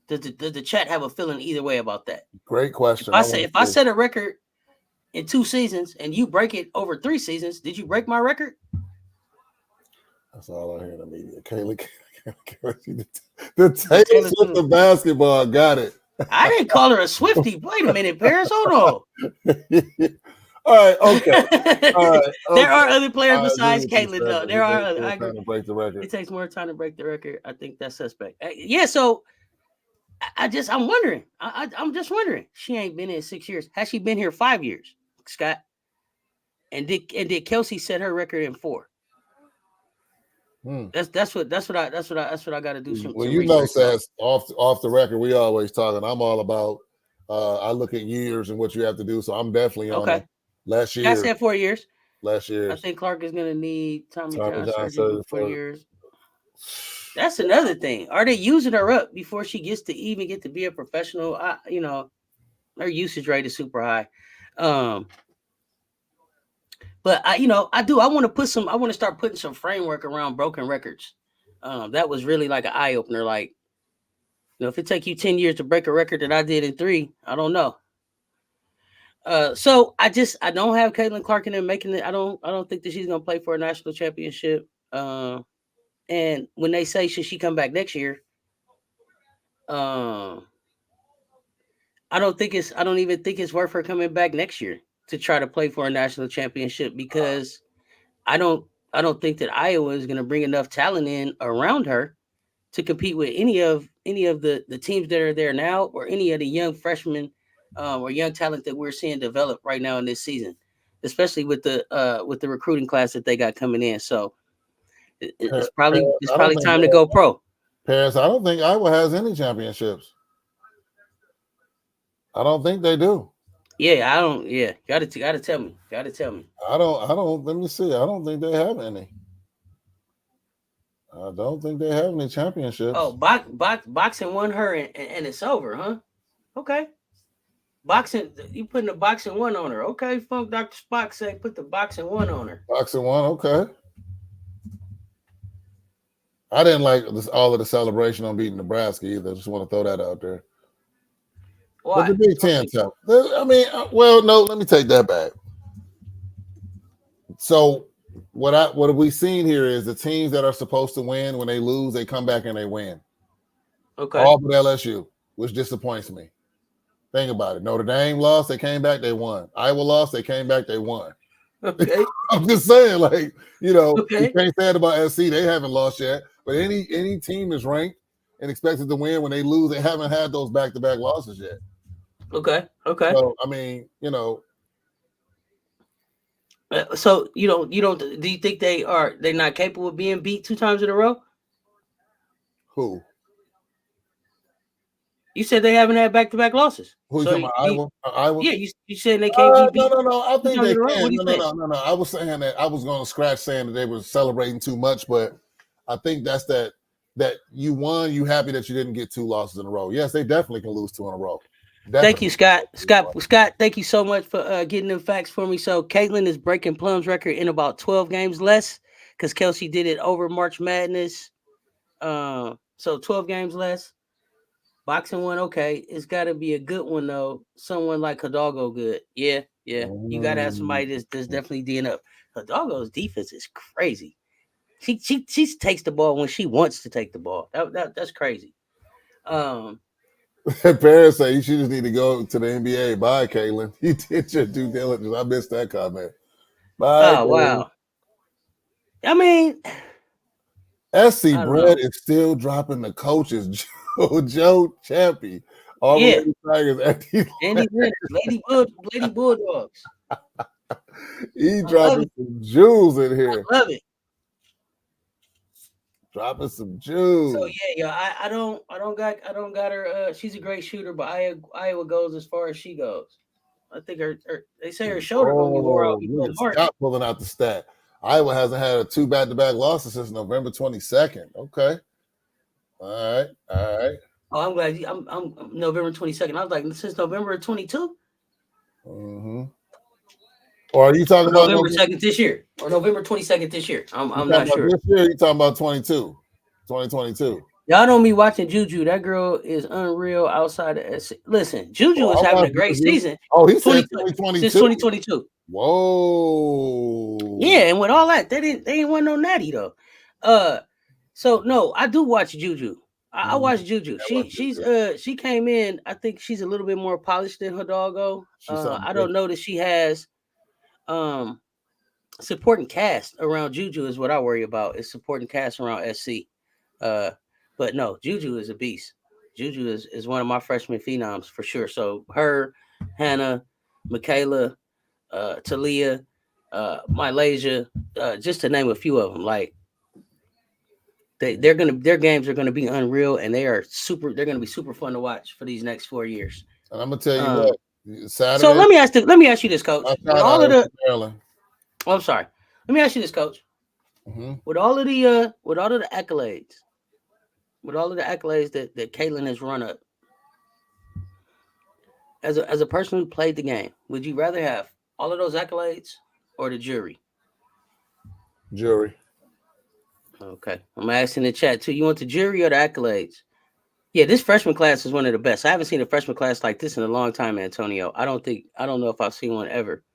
Does the chat have a feeling either way about that? Great question. If I set a record in 2 seasons and you break it over 3 seasons, did you break my record? That's all I hear in the media. Caitlyn, the Taylor with the basketball got it. I didn't call her a Swiftie. Wait a minute, Paris. Hold on. All right, okay. All right, there are other players besides Caitlyn, though. There are other. I agree. Break the record. It takes more time to break the record. I think that's suspect. Yeah, so I'm wondering. I'm just wondering. She ain't been here 6 years. Has she been here 5 years, Scott? And did Kelsey set her record in 4? That's what I got to do. Well, you know, Seth, off the record, we always talking. I'm all about. I look at years and what you have to do, so I'm definitely on it. Last year, I said 4 years. Last year, I think Clark is going to need Tommy John surgery for 4 years. That's another thing. Are they using her up before she gets to even get to be a professional? Her usage rate is super high. But I want to start putting some framework around broken records. That was really like an eye opener. Like, if it take you 10 years to break a record that I did in 3, I don't know. So I don't have Caitlyn Clark in there making it. I don't think that she's gonna play for a national championship. And when they say should she come back next year, I don't even think it's worth her coming back next year. to try to play for a national championship because I don't think that Iowa is going to bring enough talent in around her to compete with any of the teams that are there now or any of the young freshmen or young talent that we're seeing develop right now in this season, especially with the recruiting class that they got coming in. So it's probably time to go pro. Paris, I don't think Iowa has any championships. I don't think they do. Yeah, I don't. Yeah, gotta tell me. Gotta tell me. I don't. Let me see. I don't think they have any. I don't think they have any championships. Oh, boxing won her and it's over, huh? Okay. Boxing, you putting the boxing one on her. Okay, Funk Dr. Spock say put the boxing one on her. Boxing one, okay. I didn't like all of the celebration on beating Nebraska either. Just want to throw that out there. Why? But the Big Ten tough. I mean, well, no, let me take that back. So what have we seen here is the teams that are supposed to win, when they lose, they come back and they win. Okay. All but LSU, which disappoints me. Think about it. Notre Dame lost, they came back, they won. Iowa lost, they came back, they won. Okay. I'm just saying, like, you can't say that about SC. They haven't lost yet. But any team is ranked and expected to win, when they lose, they haven't had those back-to-back losses yet. Okay. So I mean, so you don't do you think they're not capable of being beat 2 times in a row? Who? You said they haven't had back-to-back losses. Who you talking about? Iowa? Yeah, you said they can't be beat. No. I think they can. No. I was saying that I was going to scratch saying that they were celebrating too much, but I think that's that you won. You happy that you didn't get 2 losses in a row? Yes, they definitely can lose 2 in a row. Definitely. Thank you, Scott. Thank you so much for getting them facts for me. So Caitlyn is breaking Plum's record in about 12 games less because Kelsey did it over March Madness. So 12 games less. Boxing one, okay. It's got to be a good one though. Someone like Hidalgo, good. Yeah. You got to have somebody that's definitely D'ing up. Hidalgo's defense is crazy. She takes the ball when she wants to take the ball. That's crazy. Parents say you should just need to go to the NBA. Bye, Caitlyn. You did your due diligence. I missed that comment. Bye. Oh, wow. I mean, SC Brett is still dropping the coaches. Joe Chappie. All the Tigers. Lady Bulldogs. He dropping some jewels in here. I love it. Dropping some jewels. So I don't got her. She's a great shooter, but Iowa goes as far as she goes. I think they say her shoulder gonna be wore out before March. Stop pulling out the stat. Iowa hasn't had 2 back-to-back losses since November 22nd. Okay. All right. Oh, I'm glad. I'm November 22nd. I was like, since November 22. Mm-hmm. Or are you talking about November 2nd this year, or November 22nd this year? I'm not sure. This year, you talking about 2022. Y'all don't be watching Juju. That girl is unreal outside of SC. Listen, Juju is having a great season. Oh, he's 2022 since 2022. Whoa. Yeah, and with all that, they didn't want no natty though. So no, I do watch Juju. I watch Juju. She came in. I think she's a little bit more polished than Hidalgo. I don't know that she has supporting cast around Juju is what I worry about. Is supporting cast around SC. But no, Juju is a beast. Juju is one of my freshman phenoms for sure. So her, Hannah, Michaela, Talia, Mylasia, just to name a few of them. Like their games are gonna be unreal, and they're gonna be super fun to watch for these next 4 years. And I'm gonna tell you what. Saturday, so let me ask you this, Coach. With all of the, I'm sorry. Let me ask you this, Coach. Mm-hmm. With all of the accolades, that Caitlyn has run up, as a person who played the game, would you rather have all of those accolades or the jury? Jury. Okay. I'm asking in the chat too. You want the jury or the accolades? Yeah, this freshman class is one of the best. I haven't seen a freshman class like this in a long time, Antonio. I don't know if I've seen one ever.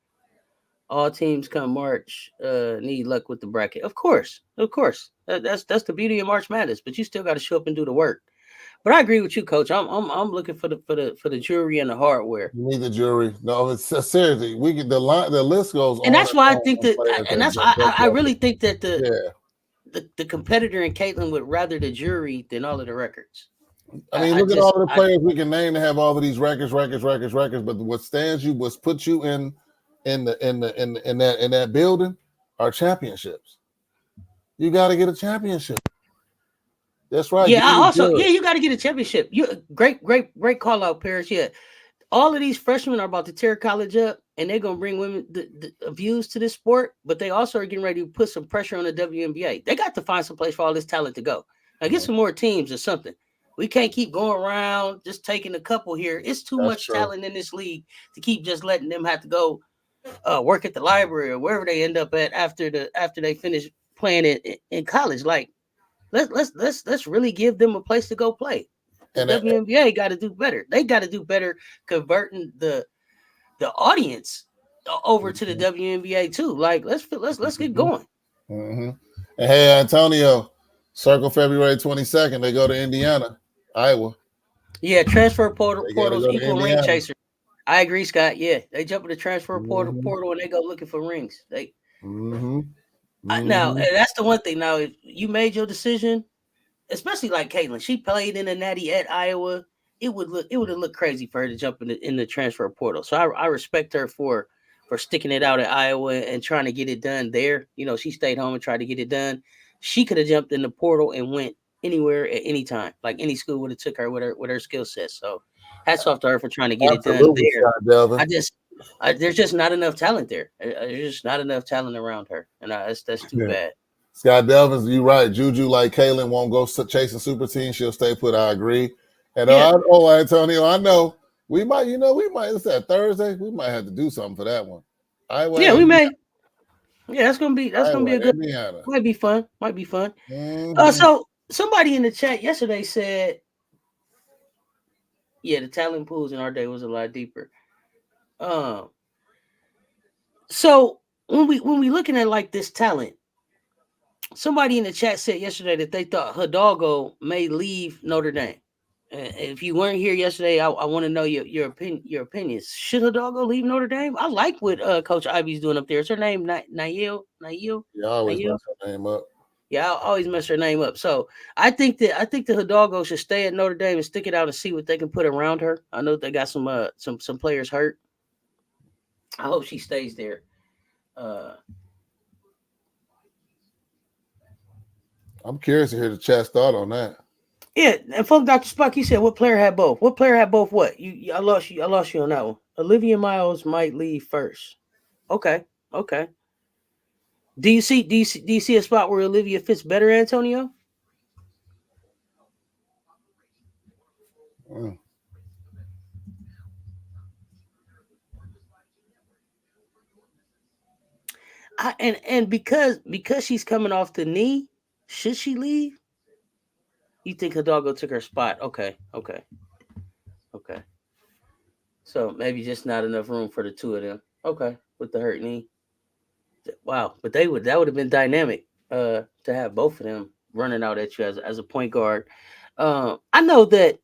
All teams come March need luck with the bracket. Of course. That's the beauty of March Madness, but you still got to show up and do the work. But I agree with you, Coach. I'm looking for the jewelry and the hardware. You need the jury. No, it's seriously. We get the list goes And on. that's why I think on that, players and that's jumped up I there. really think that Yeah. the competitor in Caitlyn would rather the jury than all of the records. I mean, look at all of the players we can name to have all of these records. But what stands you, what's put you in that building are championships. You got to get a championship. That's right. Yeah, you got to get a championship. You great call out, Paris. Yeah, all of these freshmen are about to tear college up, and they're gonna bring women the views to this sport. But they also are getting ready to put some pressure on the WNBA. They got to find some place for all this talent to go. Now get some more teams or something. We can't keep going around just taking a couple here. It's too much talent in this league to keep just letting them have to go work at the library or wherever they end up at after they finish playing in college. Like let's really give them a place to go play. The WNBA got to do better. They got to do better converting the audience over to the WNBA too. Like let's get going. Mm-hmm. And hey, Antonio, circle February 22nd. They go to Indiana, Iowa. Yeah, transfer portals equal ring chaser. I agree, Scott. Yeah, they jump in the transfer portal and they go looking for rings. They now and that's the one thing. Now, if you made your decision, especially like Caitlyn, she played in a natty at Iowa. It would have looked crazy for her to jump in the transfer portal. So I respect her for sticking it out at Iowa and trying to get it done there. You know, she stayed home and tried to get it done. She could have jumped in the portal and went anywhere at any time. Like any school would have took her with her skill set. So hats off to her for trying to get it done there. There's just not enough talent there. There's just not enough talent around her, and that's too bad. Scott Delvins, you're right. Juju, like Caitlyn, won't go chasing super team. She'll stay put. I agree. And Antonio, I know we might. It's that Thursday. We might have to do something for that one. We may. Yeah, that's gonna be a good. Indiana. Might be fun. Mm-hmm. So somebody in the chat yesterday said, "Yeah, the talent pools in our day was a lot deeper." So when we looking at like this talent, somebody in the chat said yesterday that they thought Hidalgo may leave Notre Dame. If you weren't here yesterday, I want to know your opinions. Should Hidalgo leave Notre Dame? I like what Coach Ivy's doing up there. Is her name Nail? Yeah, I always mess her name up. Yeah, I always mess her name up. So I think that Hidalgo should stay at Notre Dame and stick it out and see what they can put around her. I know they got some players hurt. I hope she stays there. I'm curious to hear the chat's thought on that. Yeah, and from Dr. Spock, he said, "What player had both? What player had both? What? I lost you on that one. Olivia Miles might leave first. Okay. Do you see a spot where Olivia fits better, Antonio? And because she's coming off the knee, should she leave? You think Hidalgo took her spot? Okay. So maybe just not enough room for the two of them. Okay, with the hurt knee. Wow, but that would have been dynamic to have both of them running out at you as a point guard. I know that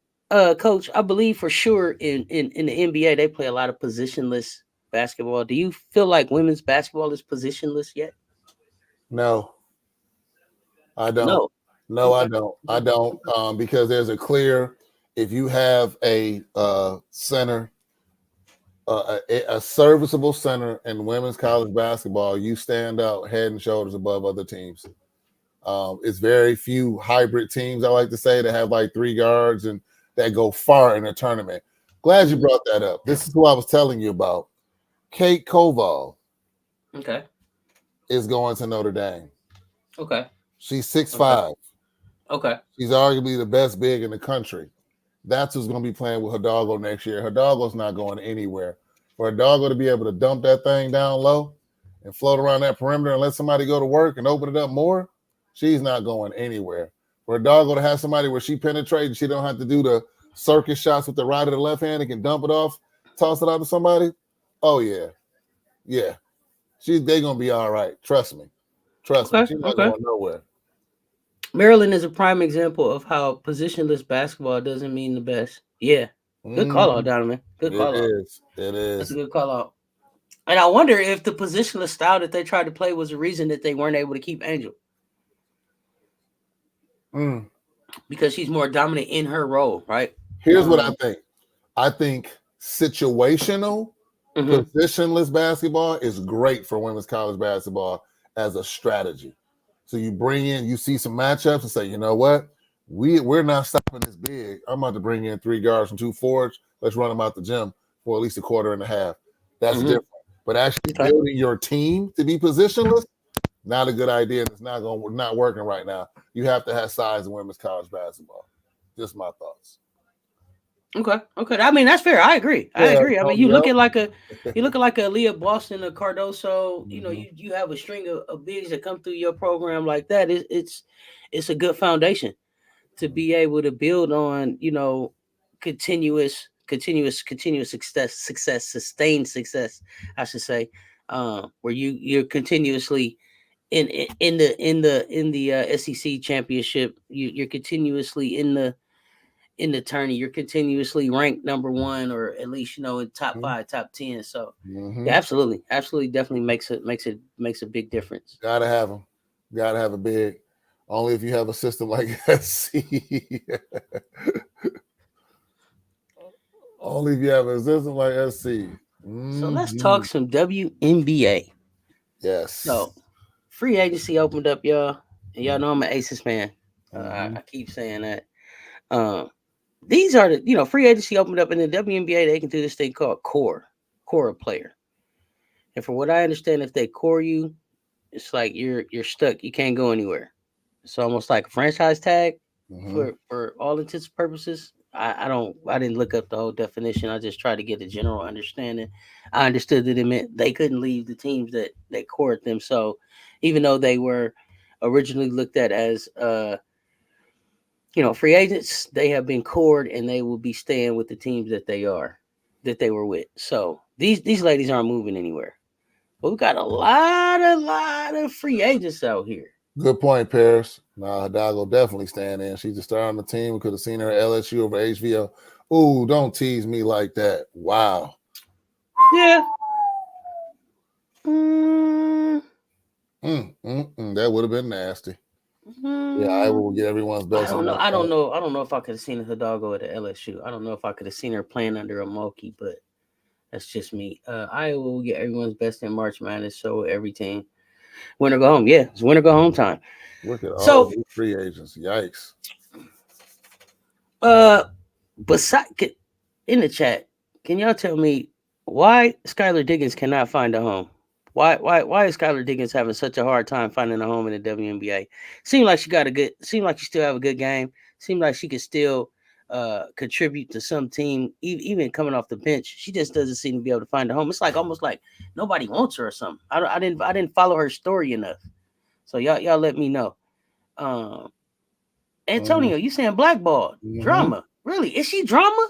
Coach, I believe for sure in the NBA they play a lot of positionless basketball. Do you feel like women's basketball is positionless yet? No, I don't. No, okay. I don't. Because there's a clear, if you have a center, a serviceable center in women's college basketball, you stand out head and shoulders above other teams. It's very few hybrid teams, I like to say, that have like 3 guards and that go far in a tournament. Glad you brought that up. This is who I was telling you about. Kate Koval. Okay. Is going to Notre Dame. Okay. She's 6'5". Okay. She's arguably the best big in the country. That's who's going to be playing with Hidalgo next year. Hidalgo's not going anywhere. For Hidalgo to be able to dump that thing down low and float around that perimeter and let somebody go to work and open it up more, she's not going anywhere. For Hidalgo to have somebody where she penetrates and she don't have to do the circus shots with the right or the left hand and can dump it off, toss it out to somebody, oh, yeah. Yeah. They're going to be all right. Trust me. She's not going nowhere. Maryland is a prime example of how positionless basketball doesn't mean the best. Yeah. Good call out, Donovan. Good It call out. is. It That's a is. good call out. And I wonder if the positionless style that they tried to play was the reason that they weren't able to keep Angel. Because she's more dominant in her role, right? Here's what I think. I think situational, positionless basketball is great for women's college basketball as a strategy. So you bring in, you see some matchups and say, you know what? We're not stopping this big. I'm about to bring in 3 guards and 2 forwards. Let's run them out the gym for at least a quarter and a half. That's different. But actually building your team to be positionless, not a good idea. And it's not working right now. You have to have size in women's college basketball. Just my thoughts. Okay. I mean, that's fair. I agree. I mean, you look at like a Leah Boston, a Cardoso. You know, you have a string of bigs that come through your program like that. It's a good foundation to be able to build on. You know, continuous success, sustained success. I should say, where you're continuously in the SEC championship. You're continuously in the tourney, you're continuously ranked number 1 or at least in top 5, top 10. So yeah, absolutely, definitely makes a big difference. Gotta have them. Gotta have a big. Only if you have a system like SC. Only if you have a system like SC. So let's talk some WNBA. Yes. So free agency opened up, y'all, and y'all know I'm an Aces fan. I keep saying that. These are the free agency opened up in the WNBA. They can do this thing called core a player. And from what I understand, if they core you, it's like you're stuck. You can't go anywhere. It's almost like a franchise tag for all intents and purposes. I didn't look up the whole definition. I just tried to get a general understanding. I understood that it meant they couldn't leave the teams that cored them. So even though they were originally looked at as free agents, they have been cored and they will be staying with the teams that they were with. So these ladies aren't moving anywhere. But we got a lot of free agents out here. Good point, Paris. Nah, Hidalgo definitely staying in. She's a star on the team. We could have seen her at LSU over HVO. Ooh, don't tease me like that. Wow. Yeah. That would have been nasty. Yeah, I will get everyone's best. I don't know if I could have seen Hidalgo at the LSU. I don't know if I could have seen her playing under a Moki, but that's just me. Iowa will get everyone's best in March Madness, so every team. Winner go home. Yeah, it's winner go home time. Look at all these free agents. Yikes. Beside in the chat, can y'all tell me why Skyler Diggins cannot find a home? Why is Skyler Diggins having such a hard time finding a home in the WNBA? Seems like she still have a good game. Seems like she could still contribute to some team, even coming off the bench. She just doesn't seem to be able to find a home. It's like almost like nobody wants her or something. I didn't follow her story enough. So y'all let me know. Antonio, you saying blackball drama? Really? Is she drama?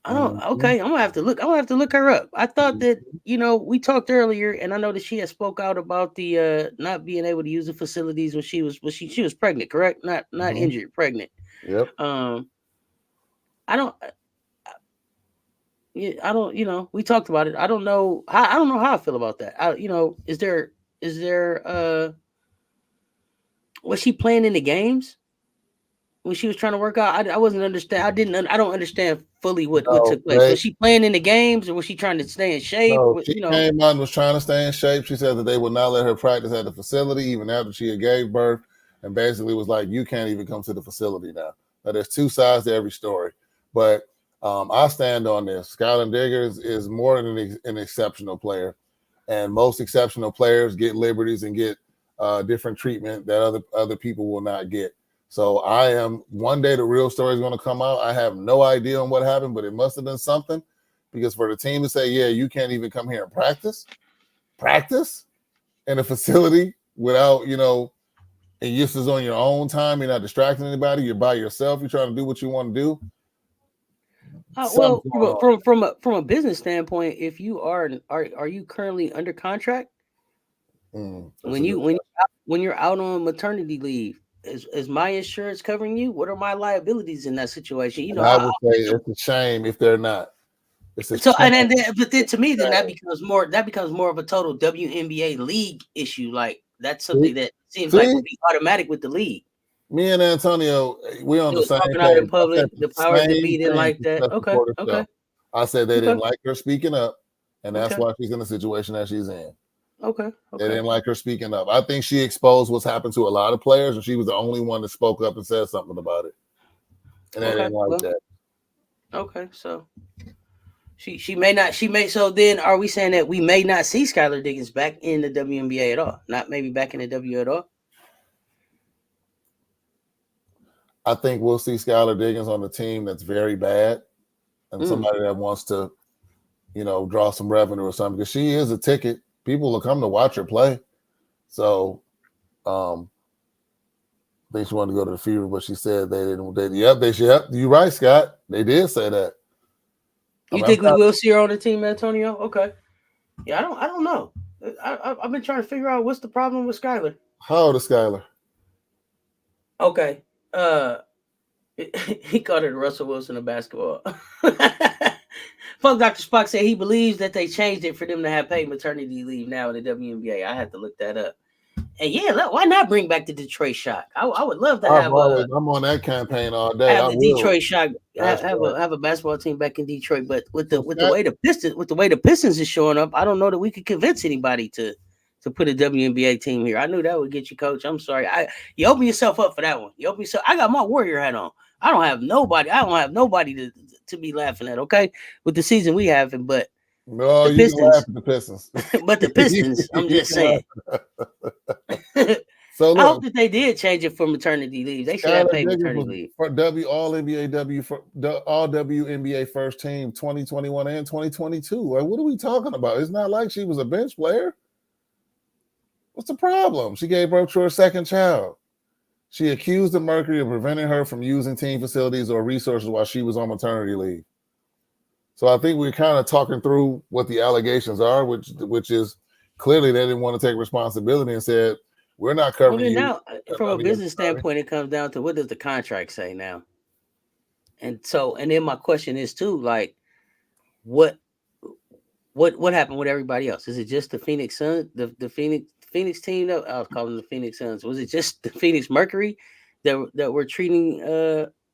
I don't. Okay, I'm gonna have to look her up. I thought that we talked earlier, and I know that she had spoke out about the not being able to use the facilities when she was pregnant, correct? Not injured, pregnant. Yep. I don't. We talked about it. I don't know. I don't know how I feel about that. Is there was she playing in the games when she was trying to work out? I wasn't understand. I don't understand fully what took place. Was she playing in the games, or was she trying to stay in shape? No, she came out and was trying to stay in shape. She said that they would not let her practice at the facility even after she had gave birth, and basically was like, you can't even come to the facility now. Now there's 2 sides to every story, but I stand on this. Skyler Diggins is more than an exceptional player, and most exceptional players get liberties and get different treatment that other people will not get. So one day the real story is going to come out. I have no idea on what happened, but it must have been something, because for the team to say, yeah, you can't even come here and practice in a facility without, and this is on your own time. You're not distracting anybody. You're by yourself. You're trying to do what you want to do. Well, from a business standpoint, if you are you currently under contract? When you're out on maternity leave, is my insurance covering you? What are my liabilities in that situation? You know, I would say it's a shame if they're not. So and then, but then to me, then that becomes more of a total WNBA league issue. Like that's something that seems like would be automatic with the league. Me and Antonio, we're on the same talking out in public. The powers that be didn't like that. Okay. I said they didn't like her speaking up, and that's why she's in the situation that she's in. Okay. They didn't like her speaking up. I think she exposed what's happened to a lot of players, and she was the only one that spoke up and said something about it. And they didn't like that. Okay, so she may not. So then, are we saying that we may not see Skyler Diggins back in the WNBA at all? Not maybe back in the W at all. I think we'll see Skyler Diggins on the team that's very bad, and somebody that wants to, draw some revenue or something. Because she is a ticket. People will come to watch her play. So, I think she wanted to go to the Fever, but she said they didn't. Yep, you're right, Scott. They did say that. You think we will see her on the team, Antonio? Okay. Yeah, I don't know. I've been trying to figure out what's the problem with Skyler. How old is Skyler? Okay. He called her Russell Wilson of basketball. Fuck Dr. Spock said he believes that they changed it for them to have paid maternity leave now in the WNBA. I had to look that up. And yeah, why not bring back the Detroit Shock? I would love to have. I'm on that campaign all day. Have the Detroit Shock have a basketball team back in Detroit, but with the way the Pistons is showing up, I don't know that we could convince anybody to put a WNBA team here. I knew that would get you, Coach. I'm sorry. You open yourself up for that one. I got my Warrior hat on. I don't have nobody to be laughing at. Okay, with the season we have, but no, you can laugh at the Pistons. But the Pistons, I'm just saying. So look, I hope that they did change it for maternity leave. They should have paid maternity leave. For All WNBA first team 2021 and 2022. Like, what are we talking about? It's not like she was a bench player. What's the problem? She gave birth to her second child. She accused the Mercury of preventing her from using team facilities or resources while she was on maternity leave. So I think we're kind of talking through what the allegations are, which is clearly they didn't want to take responsibility and said, we're not covering you. Now, from a business standpoint, it comes down to what does the contract say now? And then my question is too, like, what happened with everybody else? Is it just the Phoenix Suns, the Phoenix team that I was calling the Phoenix Suns? Was it just the Phoenix Mercury that were treating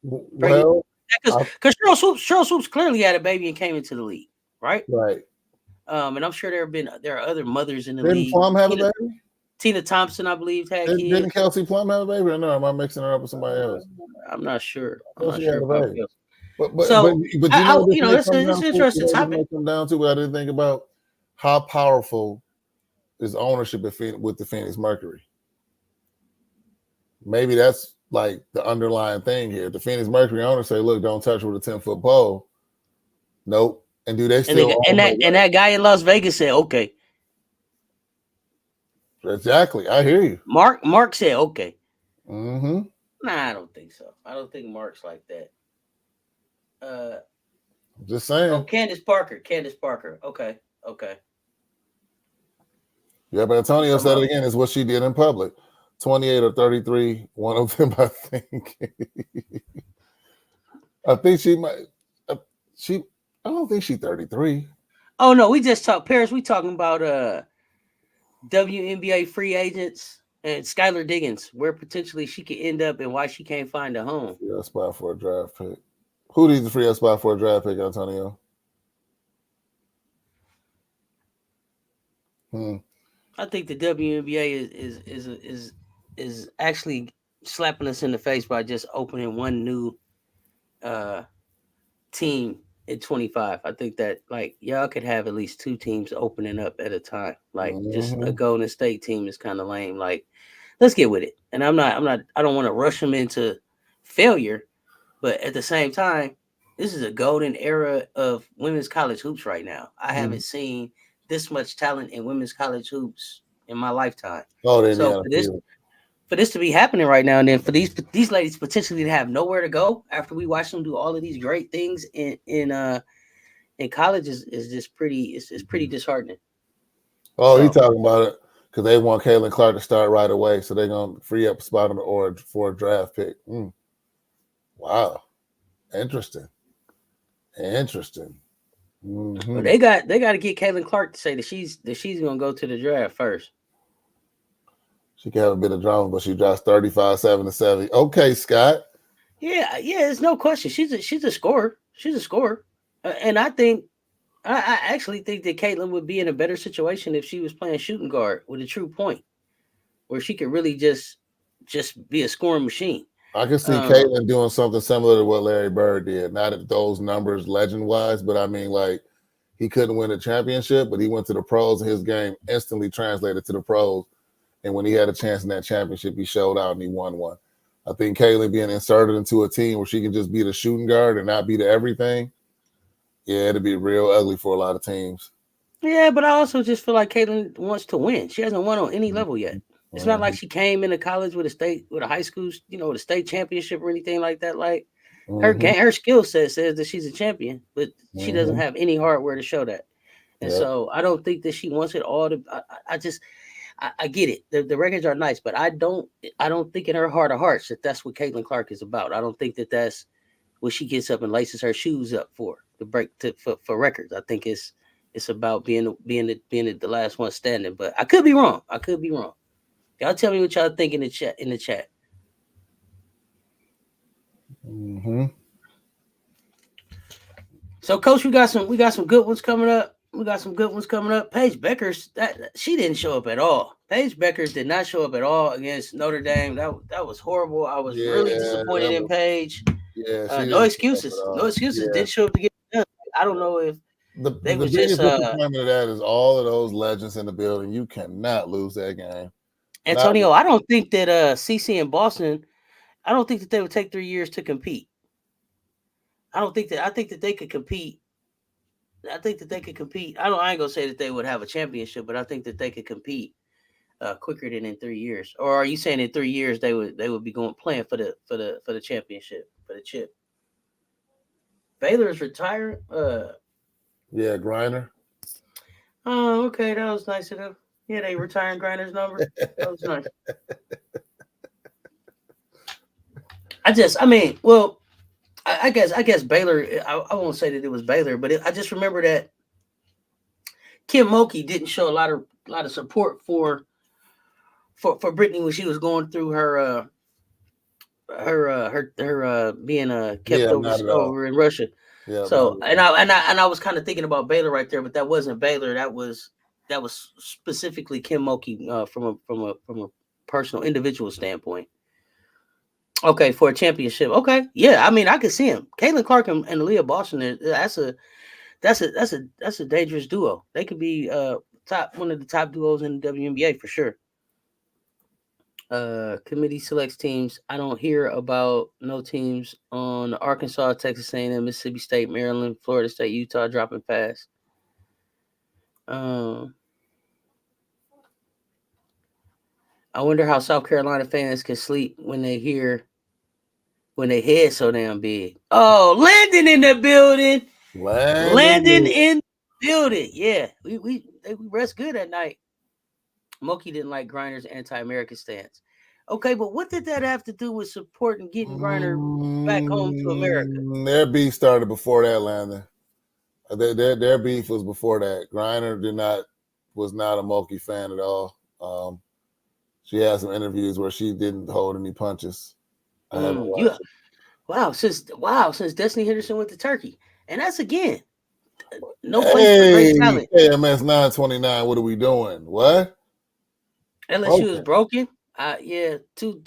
well? Because Cheryl Swoops clearly had a baby and came into the league, right? Right. And I'm sure there are other mothers in the league. Didn't Plum have a baby? Tina Thompson, I believe, had kids. Didn't Kelsey Plum have a baby? Or no, am I mixing her up with somebody else? I'm not sure. But you know it's interesting topic. Come down to what I didn't think about how powerful is ownership with the Phoenix Mercury. Maybe that's like the underlying thing here. The Phoenix Mercury owners say, "Look, don't touch with a 10-foot pole." Nope. And do they still? And that guy in Las Vegas said, "Okay." Exactly. I hear you. Mark said, "Okay." Mm-hmm. Nah, I don't think so. I don't think Mark's like that. Just saying. Oh, Candace Parker. Okay. Yeah, but Antonio said it again. Is what she did in public. 28 or 33. One of them, I think. I think she might. I don't think she's 33. Oh no, we just talked Paris. We talking about WNBA free agents and Skyler Diggins, where potentially she could end up and why she can't find a home. Yeah, spot for a draft pick. Who needs a free spot for a draft pick, Antonio? I think the WNBA is actually slapping us in the face by just opening one new team at 25. I think that like y'all could have at least two teams opening up at a time. Like just a Golden State team is kind of lame. Like let's get with it. And I don't want to rush them into failure, but at the same time, this is a golden era of women's college hoops right now. I haven't seen this much talent in women's college hoops in my lifetime. So for this to be happening right now, and then for these ladies potentially to have nowhere to go after we watch them do all of these great things in college is just pretty. It's pretty disheartening. Oh, he's talking about it because they want Caitlyn Clark to start right away, so they're gonna free up a spot on the or for a draft pick. Wow, interesting. But they got to get Caitlyn Clark to say that she's gonna go to the draft first. She can have a bit of drama, but she drops 35, 7 to 7. Okay, Scott. Yeah, there's no question. She's a scorer. She's a scorer, and I actually think that Caitlyn would be in a better situation if she was playing shooting guard with a true point, where she could really just be a scoring machine. I can see Caitlyn doing something similar to what Larry Bird did. Not at those numbers legend-wise, but I mean, like, he couldn't win a championship, but he went to the pros, and his game instantly translated to the pros. And when he had a chance in that championship, he showed out and he won one. I think Caitlyn being inserted into a team where she can just be the shooting guard and not be the everything, yeah, it'd be real ugly for a lot of teams. Yeah, but I also just feel like Caitlyn wants to win. She hasn't won on any level yet. It's not like she came into college with a high school, with a state championship or anything like that. Like her skill set says that she's a champion, but she doesn't have any hardware to show that. And so I don't think that she wants it all to. I get it. The records are nice, but I don't think in her heart of hearts that that's what Caitlyn Clark is about. I don't think that that's what she gets up and laces her shoes up for for records. I think it's about being the last one standing. But I could be wrong. Y'all tell me what y'all think in the chat. So, Coach, we got some good ones coming up. Paige Beckers, she didn't show up at all. Paige Beckers did not show up at all against Notre Dame. That was horrible. I was really disappointed in Paige. Yeah, no excuses. No excuses. Didn't show up to get it done. I don't know if the biggest disappointment of that is all of those legends in the building. You cannot lose that game. Antonio, I don't think that CC and Boston, I don't think that they would take 3 years to compete. I think that they could compete. I ain't gonna say that they would have a championship, but I think that they could compete quicker than in 3 years. Or are you saying in 3 years they would be playing for the championship, for the chip? Baylor is retiring. Yeah, Griner. Oh, okay, that was nice of them. Yeah, they retiring Griner's number. That was nice. I guess Baylor. I won't say that it was Baylor, but I just remember that Kim Mulkey didn't show a lot of support for Brittany when she was going through her being kept over in Russia. Yeah. So and I was kind of thinking about Baylor right there, but that wasn't Baylor. That was specifically Kim Mulkey from a personal individual standpoint. Okay, for a championship. Okay, yeah. I mean, I could see him. Caitlyn Clark and Aaliyah Boston. That's a dangerous duo. They could be one of the top duos in the WNBA for sure. Committee selects teams. I don't hear about no teams on Arkansas, Texas A&M, Mississippi State, Maryland, Florida State, Utah dropping fast. I wonder how South Carolina fans can sleep when they head so damn big. Oh, Landon in the building. Landon in the building. Yeah, we rest good at night. Moki didn't like Griner's anti-American stance. Okay, but what did that have to do with supporting getting Griner back home to America? Their beef started before that, Landon. Their beef was before that. Griner was not a Moki fan at all. She had some interviews where she didn't hold any punches. Since Destiny Henderson went to Turkey, and that's again no place for great talent. KMS 929. What are we doing? What? LSU is broken. Yeah, two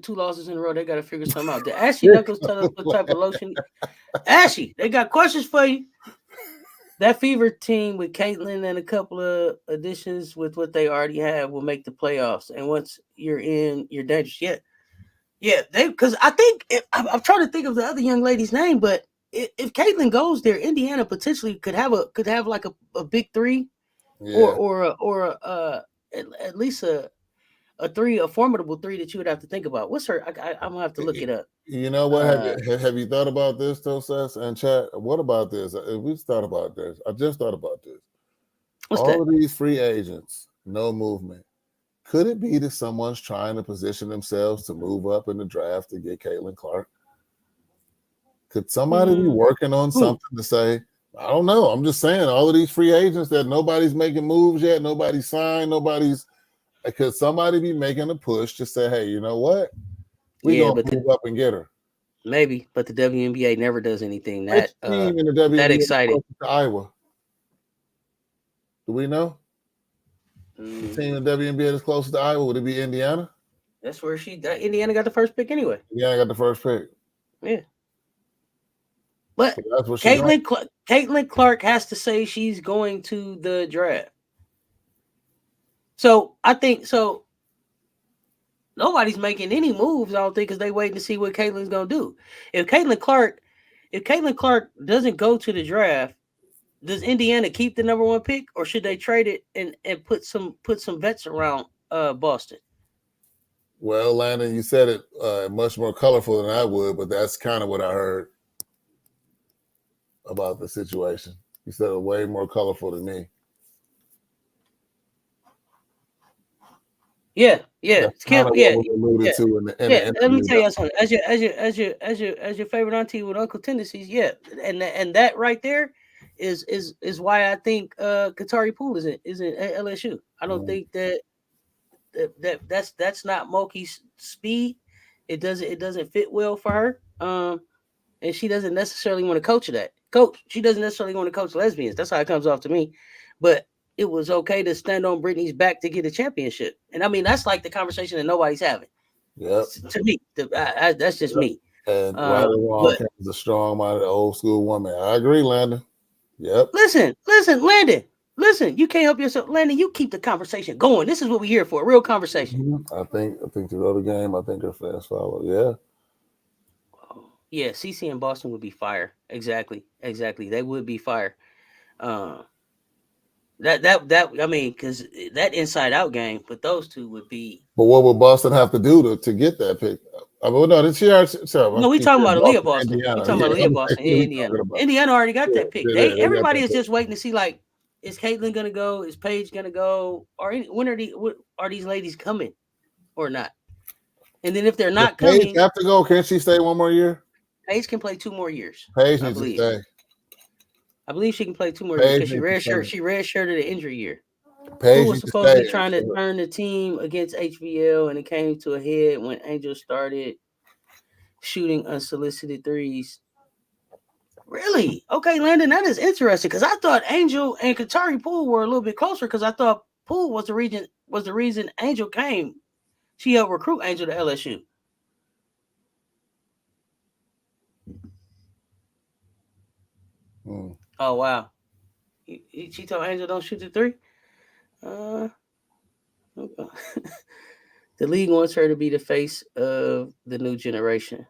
losses in a row. They got to figure something out. Did Ashley Knuckles tell us what type of lotion? Ashley, they got questions for you. That Fever team with Caitlyn and a couple of additions with what they already have will make the playoffs. And once you're in, you're dangerous. Yeah, because I think I'm trying to think of the other young lady's name, but if Caitlyn goes there, Indiana potentially could have like a big three, or at least a formidable three that you would have to think about. What's her? I'm gonna have to look it up. You know what? Have you thought about this, though, Cess and chat? What about this? We thought about this. I just thought about this. What's all that? of these free agents no movement. Could it be that someone's trying to position themselves to move up in the draft to get Caitlyn Clark? Could somebody be working on something to say, I don't know. I'm just saying, all of these free agents that nobody's making moves yet, nobody's signed, could somebody be making a push to say, hey, you know what? We're going to move up and get her. Maybe, but the WNBA never does anything that team in the WNBA that exciting. To Iowa. Do we know? The team in the WNBA that's closest to Iowa, would it be Indiana? That's where Indiana got the first pick anyway. Indiana got the first pick. Yeah. But so that's what Caitlyn Clark has to say she's going to the draft. So I think nobody's making any moves, I don't think, because they waiting to see what Caitlyn's gonna do. If Caitlyn Clark doesn't go to the draft, does Indiana keep the number 1 pick, or should they trade it and put some vets around Boston? Well, Landon, you said it much more colorful than I would, but that's kind of what I heard about the situation. You said it way more colorful than me. Yeah. Let me tell you something. As your favorite auntie with Uncle Tendencies, and that right there is why I think Katari Poole isn't at LSU. I don't think that's not Moki's speed. It doesn't fit well for her. And she doesn't necessarily want to coach that. She doesn't necessarily want to coach lesbians. That's how it comes off to me. But it was okay to stand on Brittany's back to get a championship. And I mean, that's like the conversation that nobody's having. Yep. To me, that's just me. And right or wrong, is a strong-minded old school woman. I agree, Landon. Yep. Listen, Landon. Listen, you can't help yourself. Landon, you keep the conversation going. This is what we're here for, a real conversation. I think to go the game, I think her fast follow. Yeah. Yeah, CC and Boston would be fire. Exactly. They would be fire. I mean, because that inside out game, but those two would be. But what would Boston have to do to get that pick? I mean, no, we talking about Aaliyah Boston. We talking about Aaliyah Boston. Indiana. Indiana already got that pick. Everybody is just waiting to see, like, is Caitlyn gonna go? Is Paige gonna go? Or when are these ladies coming, or not? And then if they're not coming, Paige have to go. Can't she stay one more year? Paige can play 2 more years. Paige needs to stay. I believe she can play 2 more years because she redshirted the injury year. Paige was supposed to be trying to turn the team against HBL, and it came to a head when Angel started shooting unsolicited threes. Really? Okay, Landon, that is interesting because I thought Angel and Katari Poole were a little bit closer because I thought Poole was the reason Angel came. She helped recruit Angel to LSU. Oh wow! She told Angel don't shoot the 3. The league wants her to be the face of the new generation.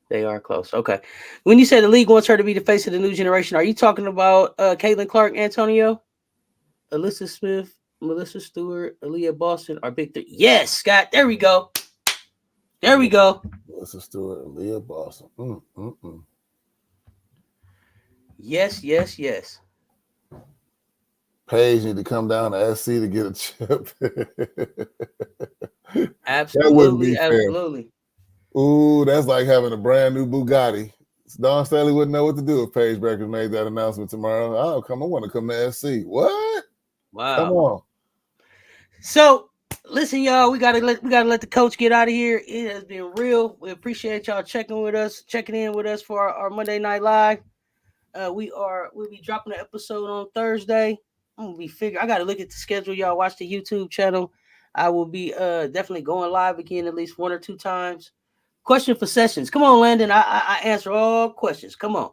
They are close. Okay. When you say the league wants her to be the face of the new generation, are you talking about Caitlyn Clark, Antonio, Alyssa Smith, Melissa Stewart, Aaliyah Boston, or Big 3? Yes, Scott. There we go. Melissa Stewart, Aaliyah Boston. Yes. Paige need to come down to SC to get a chip. Absolutely. That wouldn't be fair. Ooh, that's like having a brand new Bugatti. Don Staley wouldn't know what to do if Paige Beckers made that announcement tomorrow. I want to come to SC. What? Wow. Come on. So listen, y'all, we gotta let the coach get out of here. It has been real. We appreciate y'all checking in with us for our Monday Night Live. We'll be dropping an episode on Thursday. I gotta look at the schedule. Y'all watch the YouTube channel. I will be definitely going live again at least 1 or 2 times. Question for sessions. Come on, Landon. I answer all questions. Come on.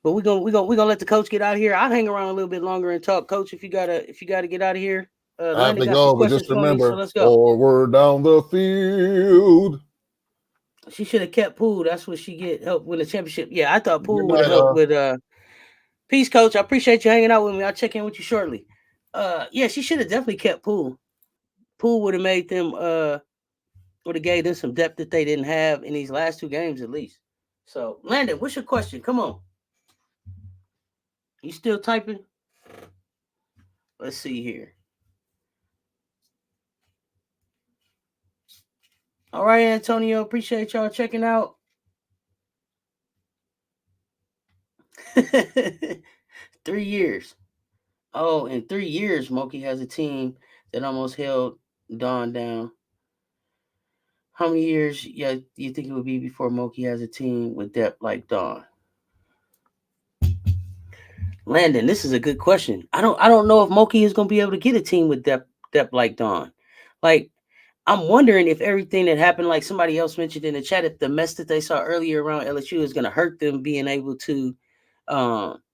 But we're gonna let the coach get out of here. I'll hang around a little bit longer and talk. Coach, if you gotta get out of here. I have to go, but just remember, let's go. Forward down the field. She should have kept Poole. That's what she get help win the championship. Yeah, I thought Poole would have helped with peace, Coach. I appreciate you hanging out with me. I'll check in with you shortly. Yeah, she should have definitely kept Poole. Poole would have made them would have gave them some depth that they didn't have in these last 2 games at least. So, Landon, what's your question? Come on. You still typing? Let's see here. All right, Antonio. Appreciate y'all checking out. 3 years. Oh, in 3 years, Moki has a team that almost held Dawn down. How many years do you think it would be before Moki has a team with depth like Dawn? Landon, this is a good question. I don't know if Moki is gonna be able to get a team with depth like Dawn. Like, I'm wondering if everything that happened, like somebody else mentioned in the chat, if the mess that they saw earlier around LSU is gonna hurt them being able to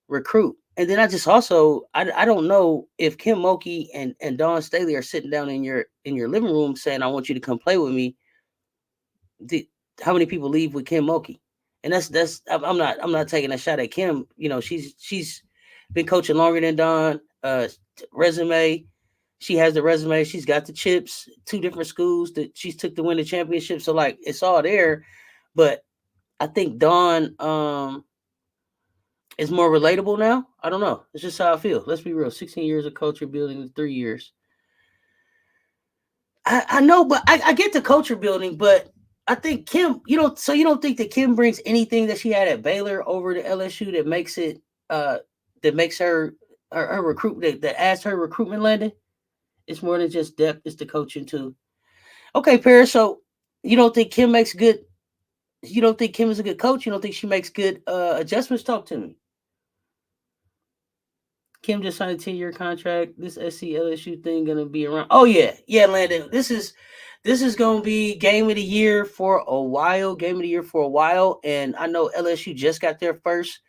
recruit. And then I just also I don't know if Kim Mulkey and Dawn Staley are sitting down in your living room saying, I want you to come play with me. How many people leave with Kim Mulkey? And that's I'm not taking a shot at Kim. You know, she's been coaching longer than Dawn. Resume. She has the resume. She's got the chips. 2 different schools that she's took to win the championship. So like it's all there. But I think Dawn is more relatable now. I don't know. It's just how I feel. Let's be real. 16 years of culture building in 3 years. I know, but I get the culture building, but I think Kim, you don't think that Kim brings anything that she had at Baylor over to LSU that makes it that makes her recruit that adds her recruitment landing? It's more than just depth, it's the coaching too. Okay, Paris, so you don't think Kim makes good you don't think Kim is a good coach? You don't think she makes good adjustments? Talk to me. Kim just signed a 10-year contract. This SC LSU thing gonna be around. Oh yeah, Landon. This is gonna be game of the year for a while. And I know LSU just got their first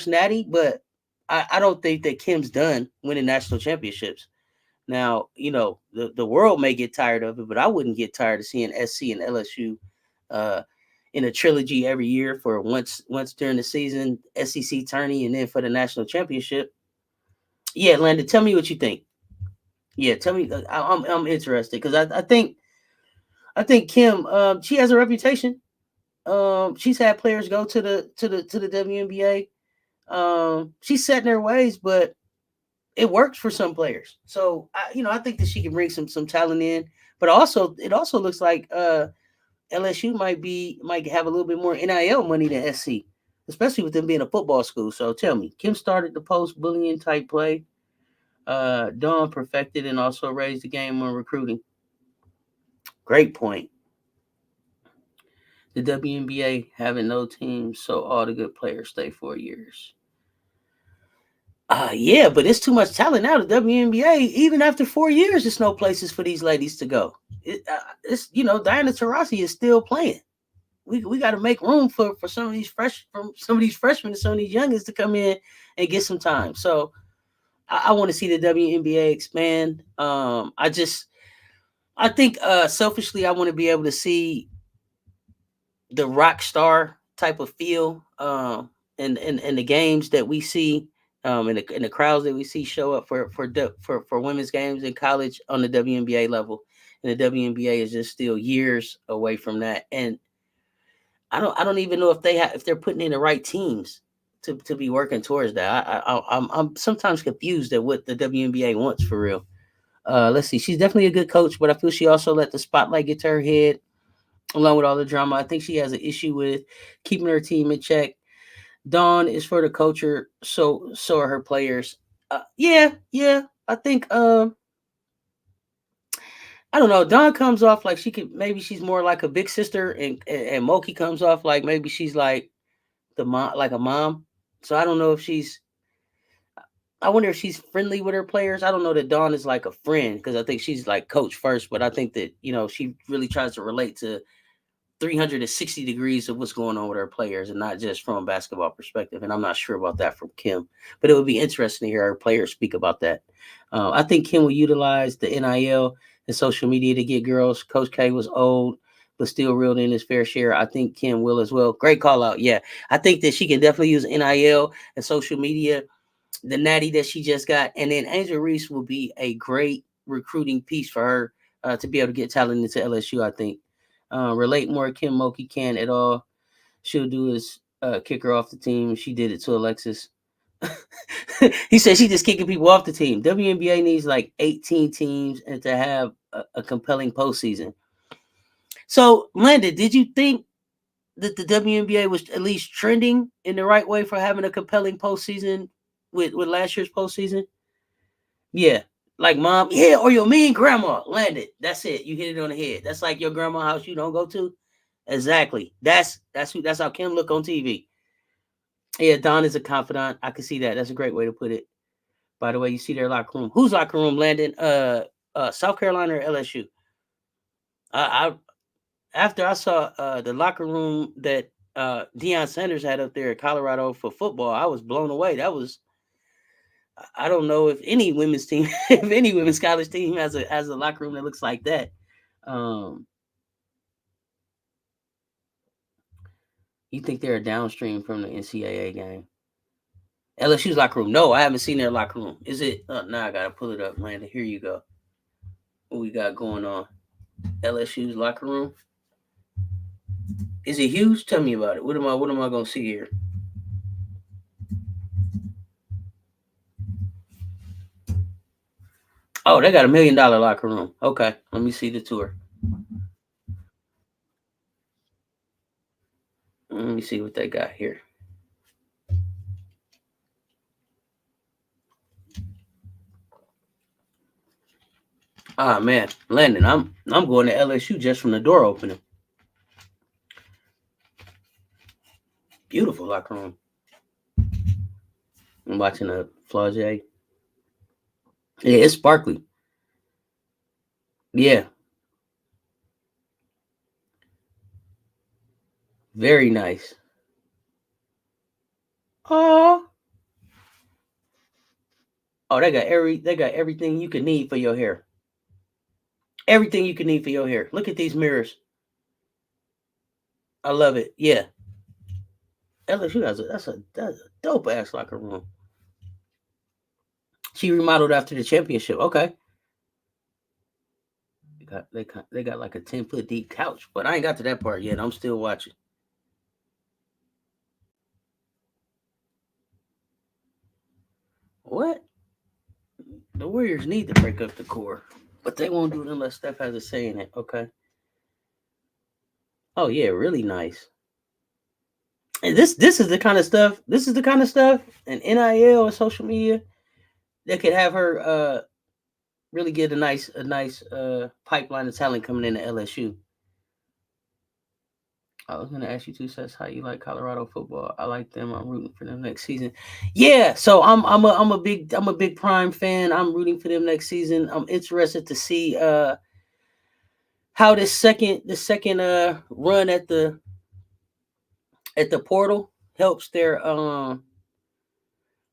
natty, but I don't think that Kim's done winning national championships. Now, you know, the world may get tired of it, but I wouldn't get tired of seeing SC and LSU in a trilogy every year for once during the season, SEC tourney, and then for the national championship. Yeah, Landon, tell me what you think. Yeah, tell me. I'm interested because I think Kim she has a reputation. She's had players go to the WNBA. She's set in her ways, but it works for some players. So I think that she can bring some talent in. But also, it also looks like LSU might have a little bit more NIL money than SC, especially with them being a football school. So tell me, Kim started the post bullying type play. Dawn perfected and also raised the game on recruiting. Great point. The WNBA having no team, so all the good players stay 4 years. Yeah, but it's too much talent now. The WNBA, even after 4 years, there's no places for these ladies to go. It's Diana Taurasi is still playing. We got to make room for some of these freshmen and some of these youngins to come in and get some time. So I want to see the WNBA expand. I think selfishly, I want to be able to see the rock star type of feel in the games that we see, in the crowds that we see show up for women's games in college on the WNBA level. And the WNBA is just still years away from that. And I don't even know if they're putting in the right teams to be working towards that. I'm sometimes confused at what the WNBA wants for real. Let's see. She's definitely a good coach, but I feel she also let the spotlight get to her head, along with all the drama. I think she has an issue with keeping her team in check. Dawn is for the culture, so are her players. Yeah. I think I don't know. Dawn comes off like she's more like a big sister, and Moki comes off like maybe she's like the mom, like a mom. So I don't know if I wonder if she's friendly with her players. I don't know that Dawn is like a friend because I think she's like coach first, but I think that she really tries to relate to 360 degrees of what's going on with her players and not just from a basketball perspective. And I'm not sure about that from Kim, but it would be interesting to hear her players speak about that. I think Kim will utilize the NIL and social media to get girls. Coach K was old, but still reeled in his fair share. I think Kim will as well. Great call out. Yeah, I think that she can definitely use NIL and social media, the natty that she just got. And then Angel Reese will be a great recruiting piece for her to be able to get talent into LSU, I think. Relate more Kim Mulkey can at all. She'll do is kick her off the team. She did it to Alexis. He said she just kicking people off the team. WNBA needs like 18 teams and to have a compelling postseason. So, Landon, did you think that the WNBA was at least trending in the right way for having a compelling postseason with last year's postseason? Yeah. Like mom, yeah, or your mean grandma landed. That's it. You hit it on the head. That's like your grandma house you don't go to. Exactly. That's how Kim look on TV. Yeah, Don is a confidant. I can see that. That's a great way to put it. By the way, you see their locker room. Whose locker room, Landon? South Carolina or LSU? I after I saw the locker room that Deion Sanders had up there at Colorado for football, I was blown away. That was I don't know if any women's team, if any women's college team has a locker room that looks like that. You think they're downstream from the NCAA game? LSU's locker room? No, I haven't seen their locker room. Is it? Now I gotta pull it up, Landon. Here you go. What we got going on? LSU's locker room. Is it huge? Tell me about it. What am I gonna see here? Oh, they got $1 million locker room. Okay, let me see the tour. Let me see what they got here. Ah man, Landon, I'm going to LSU just from the door opening. Beautiful locker room. I'm watching a Flaugier. Yeah, it's sparkly. Yeah. Very nice. Oh, they got everything you can need for your hair. Everything you can need for your hair. Look at these mirrors. I love it. Yeah. LSU that's a dope ass locker room. She remodeled after the championship. Okay. They got like a 10-foot deep couch, but I ain't got to that part yet. I'm still watching. What? The Warriors need to break up the core, but they won't do it unless Steph has a say in it. Okay. Oh yeah, really nice. And this is the kind of stuff. This is the kind of stuff, and NIL and social media that could have her really get a nice pipeline of talent coming into LSU. I was gonna ask you too, Seth, how you like Colorado football. I like them. I'm rooting for them next season. Yeah, so I'm a big Prime fan. I'm rooting for them next season. I'm interested to see how this second run at the portal helps their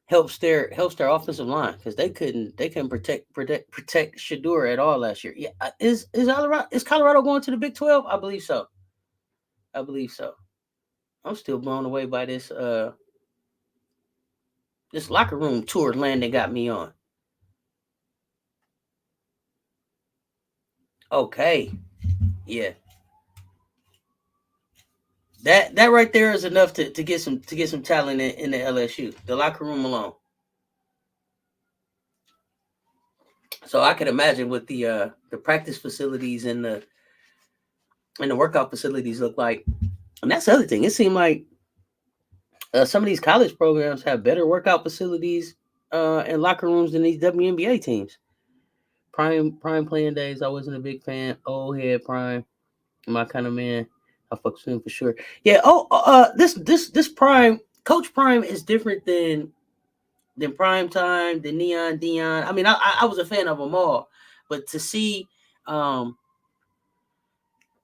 offensive line because they couldn't protect Shador at all last year. Yeah, is Colorado going to the Big 12? I believe so. I'm still blown away by this locker room tour Landon got me on. Okay. Yeah. That right there is enough to get some talent in the LSU. The locker room alone. So I can imagine what the practice facilities and the workout facilities look like. And that's the other thing. It seemed like some of these college programs have better workout facilities and locker rooms than these WNBA teams. Prime playing days, I wasn't a big fan. Old head Prime, my kind of man. I fuck with him for sure. Yeah. This Prime Coach Prime is different than Prime Time, than Neon Dion. I mean, I was a fan of them all, but to see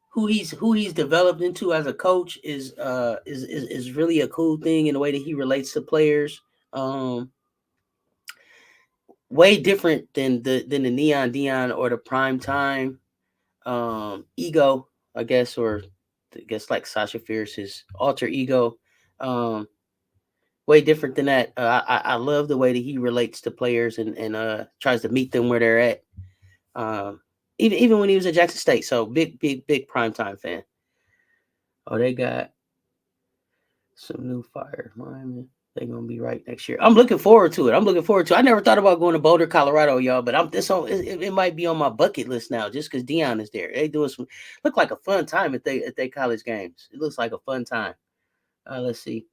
who he's developed into as a coach is really a cool thing in the way that he relates to players. Way different than the Neon Dion or the Prime Time ego, I guess, or I guess like Sasha Fierce's alter ego. Way different than that. I love the way that he relates to players and tries to meet them where they're at. Even when he was at Jackson State. So big Primetime fan. Oh, they got some new fire. They're gonna be right next year. I'm looking forward to it. I never thought about going to Boulder, Colorado, y'all, but it might be on my bucket list now just because Dion is there. They doing look like a fun time at they college games. It looks like a fun time. Let's see.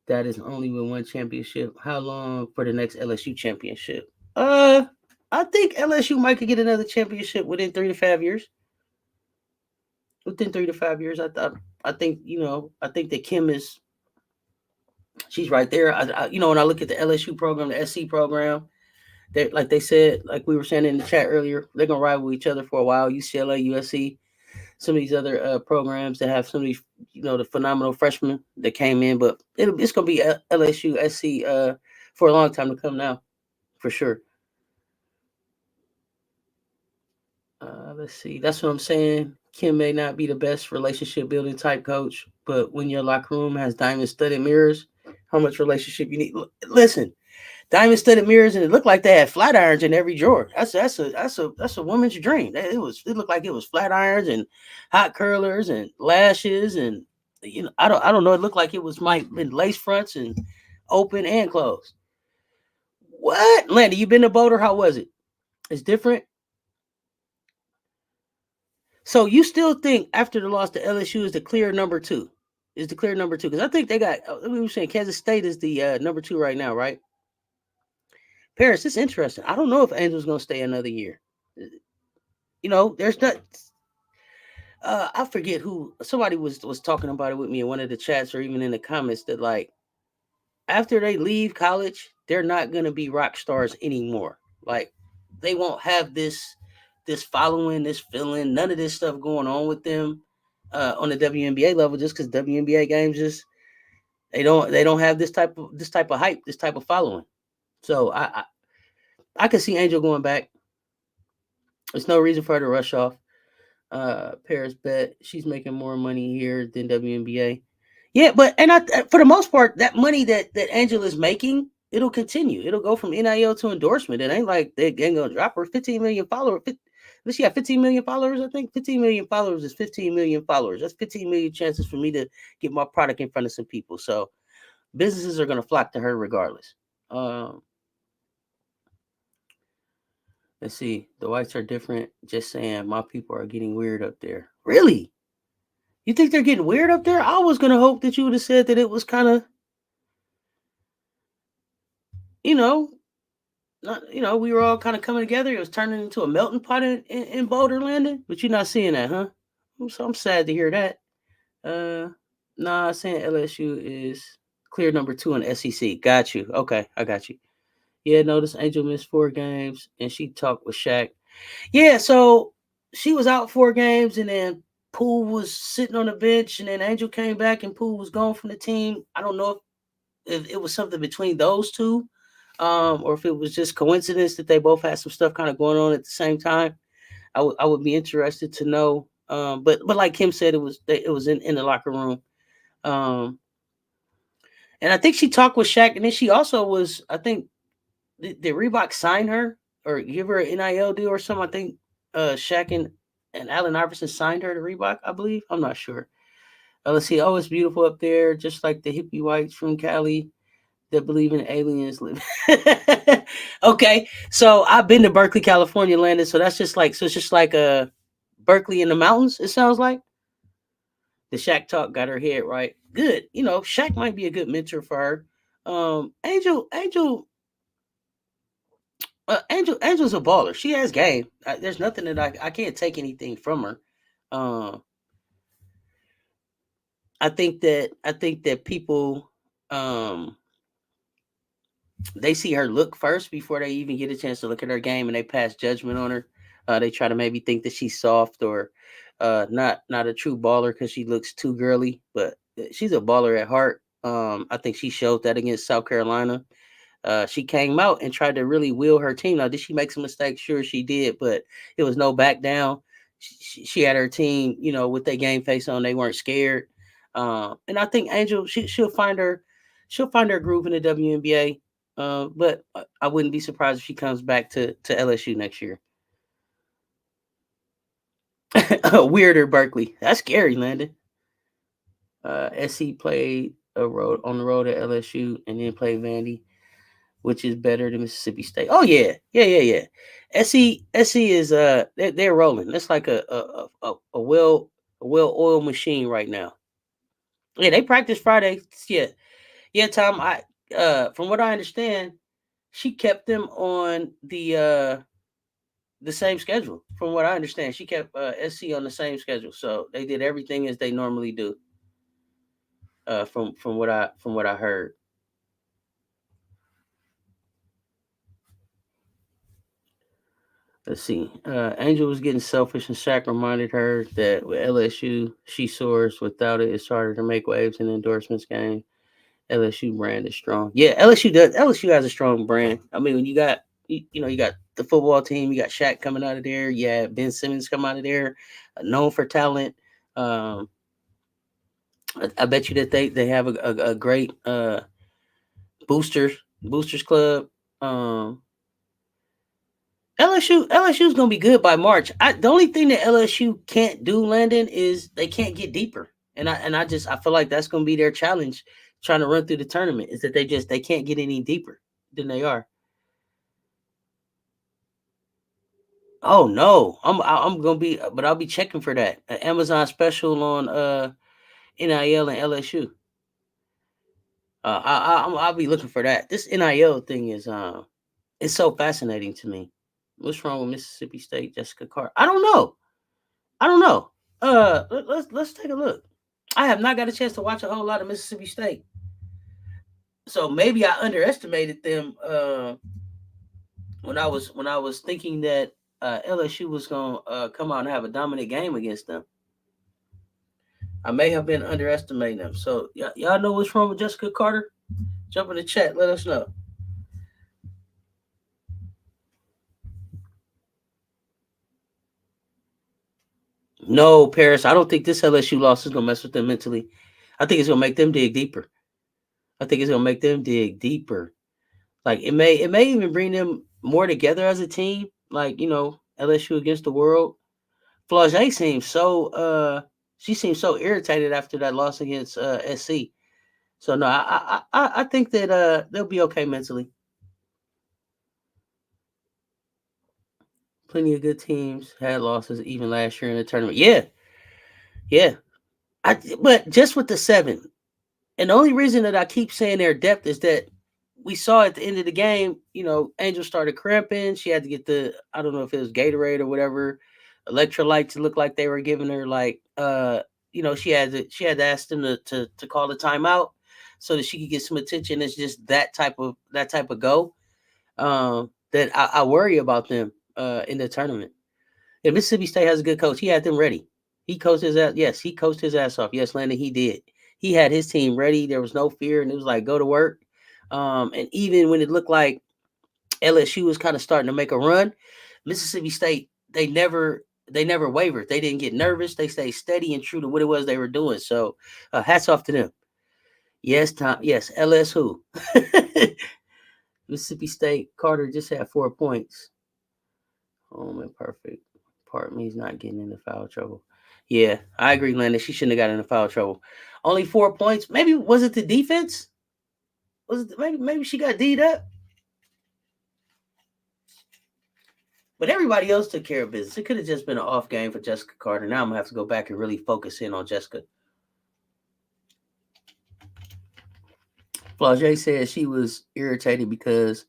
That is only with one championship. How long for the next LSU championship? I think LSU might could get another championship within 3 to 5 years. Within 3 to 5 years, I think that Kim is. She's right there. When I look at the LSU program, the SC program, they like they said, like we were saying in the chat earlier, they're gonna rival each other for a while. UCLA, USC, some of these other programs that have some of these, the phenomenal freshmen that came in, but it's gonna be LSU, SC for a long time to come now, for sure. Let's see. That's what I'm saying. Kim may not be the best relationship building type coach, but when your locker room has diamond studded mirrors, how much relationship you need? Listen, diamond studded mirrors, and it looked like they had flat irons in every drawer. That's a woman's dream. It looked like it was flat irons and hot curlers and lashes, and I don't know. It looked like it might been lace fronts and open and closed. What, Landy? You been to Boulder? How was it? It's different. So you still think after the loss to LSU is the clear number 2? Is the clear number 2? Because I think they got. We were saying Kansas State is the number 2 right now, right? Paris, it's interesting. I don't know if Angel's going to stay another year. There's not. I forget who. Somebody was talking about it with me in one of the chats or even in the comments that like after they leave college, they're not going to be rock stars anymore. Like they won't have this following, this feeling, none of this stuff going on with them on the WNBA level, just because WNBA games just they don't have this type of hype, this type of following. So I could see Angel going back. There's no reason for her to rush off. Paris bet she's making more money here than WNBA. Yeah, but for the most part, that money that Angel is making, it'll continue. It'll go from NIL to endorsement. It ain't like they ain't gonna drop her 15 million followers. She got 15 million followers, I think. 15 million followers is 15 million followers. That's 15 million chances for me to get my product in front of some people. So businesses are gonna flock to her regardless. Let's see. The whites are different. Just saying, my people are getting weird up there. Really? You think they're getting weird up there? I was gonna hope that you would have said that it was kind of, we were all kind of coming together. It was turning into a melting pot in Boulder Landing, but you're not seeing that, huh? So I'm sad to hear that. Nah, saying LSU is clear number 2 in SEC. Got you. Okay, I got you. Yeah, notice Angel missed 4 games, and she talked with Shaq. Yeah, so she was out 4 games, and then Poole was sitting on the bench, and then Angel came back, and Poole was gone from the team. I don't know if it was something between those two, or if it was just coincidence that they both had some stuff kind of going on at the same time. I would be interested to know. But like Kim said, it was in the locker room. And I think she talked with Shaq, and then she also was, I think, did Reebok sign her or give her an NIL deal or something? I think Shaq and Allen Iverson signed her to Reebok, I believe. I'm not sure. Let's see. Oh, it's beautiful up there, just like the hippie whites from Cali that believe in aliens live. Okay, so I've been to Berkeley, California, Landon. So that's just like, Berkeley in the mountains. It sounds like the Shaq talk got her head right. Good. Shaq might be a good mentor for her. Angel's a baller. She has game. There's nothing that I can't take anything from her. I think that people they see her look first before they even get a chance to look at her game, and they pass judgment on her. They try to maybe think that she's soft or not a true baller because she looks too girly, but she's a baller at heart. I think she showed that against South Carolina. She came out and tried to really will her team. Now, did she make some mistakes? Sure, she did, but it was no back down. She had her team, with their game face on. They weren't scared. And I think Angel, she'll find her groove in the WNBA. But I wouldn't be surprised if she comes back to LSU next year. Weirder Berkeley. That's scary, Landon. SC played on the road at LSU and then play Vandy, which is better than Mississippi State. Oh yeah. SC is they're rolling. That's like a well-oiled machine right now. Yeah, they practice Friday. Yeah, Tom. I from what I understand, she kept them on the same schedule. From what I understand, she kept SC on the same schedule, so they did everything as they normally do. From what I heard. Let's see. Angel was getting selfish, and Shaq reminded her that with LSU, she soars. Without it, it's harder to make waves in the endorsements game. LSU brand is strong. Yeah, LSU does. LSU has a strong brand. I mean, when you got you got the football team, you got Shaq coming out of there. Yeah, Ben Simmons come out of there, known for talent. Um, I bet you that they have a great boosters club. Um, LSU's gonna be good by March. The only thing that LSU can't do, Landon, is they can't get deeper. I feel like that's gonna be their challenge trying to run through the tournament, is that they can't get any deeper than they are. Oh no, I'm gonna be, but I'll be checking for that. An Amazon special on NIL and LSU. I'll be looking for that. This NIL thing is it's so fascinating to me. What's wrong with Mississippi State, Jessica Carr? I don't know. Let's take a look. I have not got a chance to watch a whole lot of Mississippi State, so maybe I underestimated them when I was thinking that LSU was gonna come out and have a dominant game against them. I may have been underestimating them. So y'all know what's wrong with Jessica Carter? Jump in the chat. Let us know. No, Paris. I don't think this LSU loss is gonna mess with them mentally. I think it's gonna make them dig deeper. Like it may even bring them more together as a team. Like LSU against the world. Flau'jae seems she seems so irritated after that loss against SC. So no, I think that they'll be okay mentally. Plenty of good teams had losses even last year in the tournament. Yeah. But just with the 7, and the only reason that I keep saying their depth is that we saw at the end of the game, Angel started cramping. She had to get I don't know if it was Gatorade or whatever, electrolyte to look like they were giving her she had to ask them to call the timeout so that she could get some attention. It's just that type of go that I worry about them in the tournament. If Mississippi State has a good coach, he had them ready. He coached his ass. Yes, he coached his ass off. Yes, Landon, he did. He had his team ready. There was no fear, and it was like go to work. And even when it looked like LSU was kind of starting to make a run, Mississippi State they never wavered. They didn't get nervous. They stayed steady and true to what it was they were doing. So hats off to them. Yes, Tom. Yes, LS who? Mississippi State Carter just had 4 points. Oh man, perfect. Part means not getting into foul trouble. Yeah, I agree, Landon. She shouldn't have got into foul trouble. Only 4 points. Maybe was it the defense? Was it maybe she got D'd up? But everybody else took care of business. It could have just been an off game for Jessica Carter. Now I'm gonna have to go back and really focus in on Jessica. Flau'jae said she was irritated because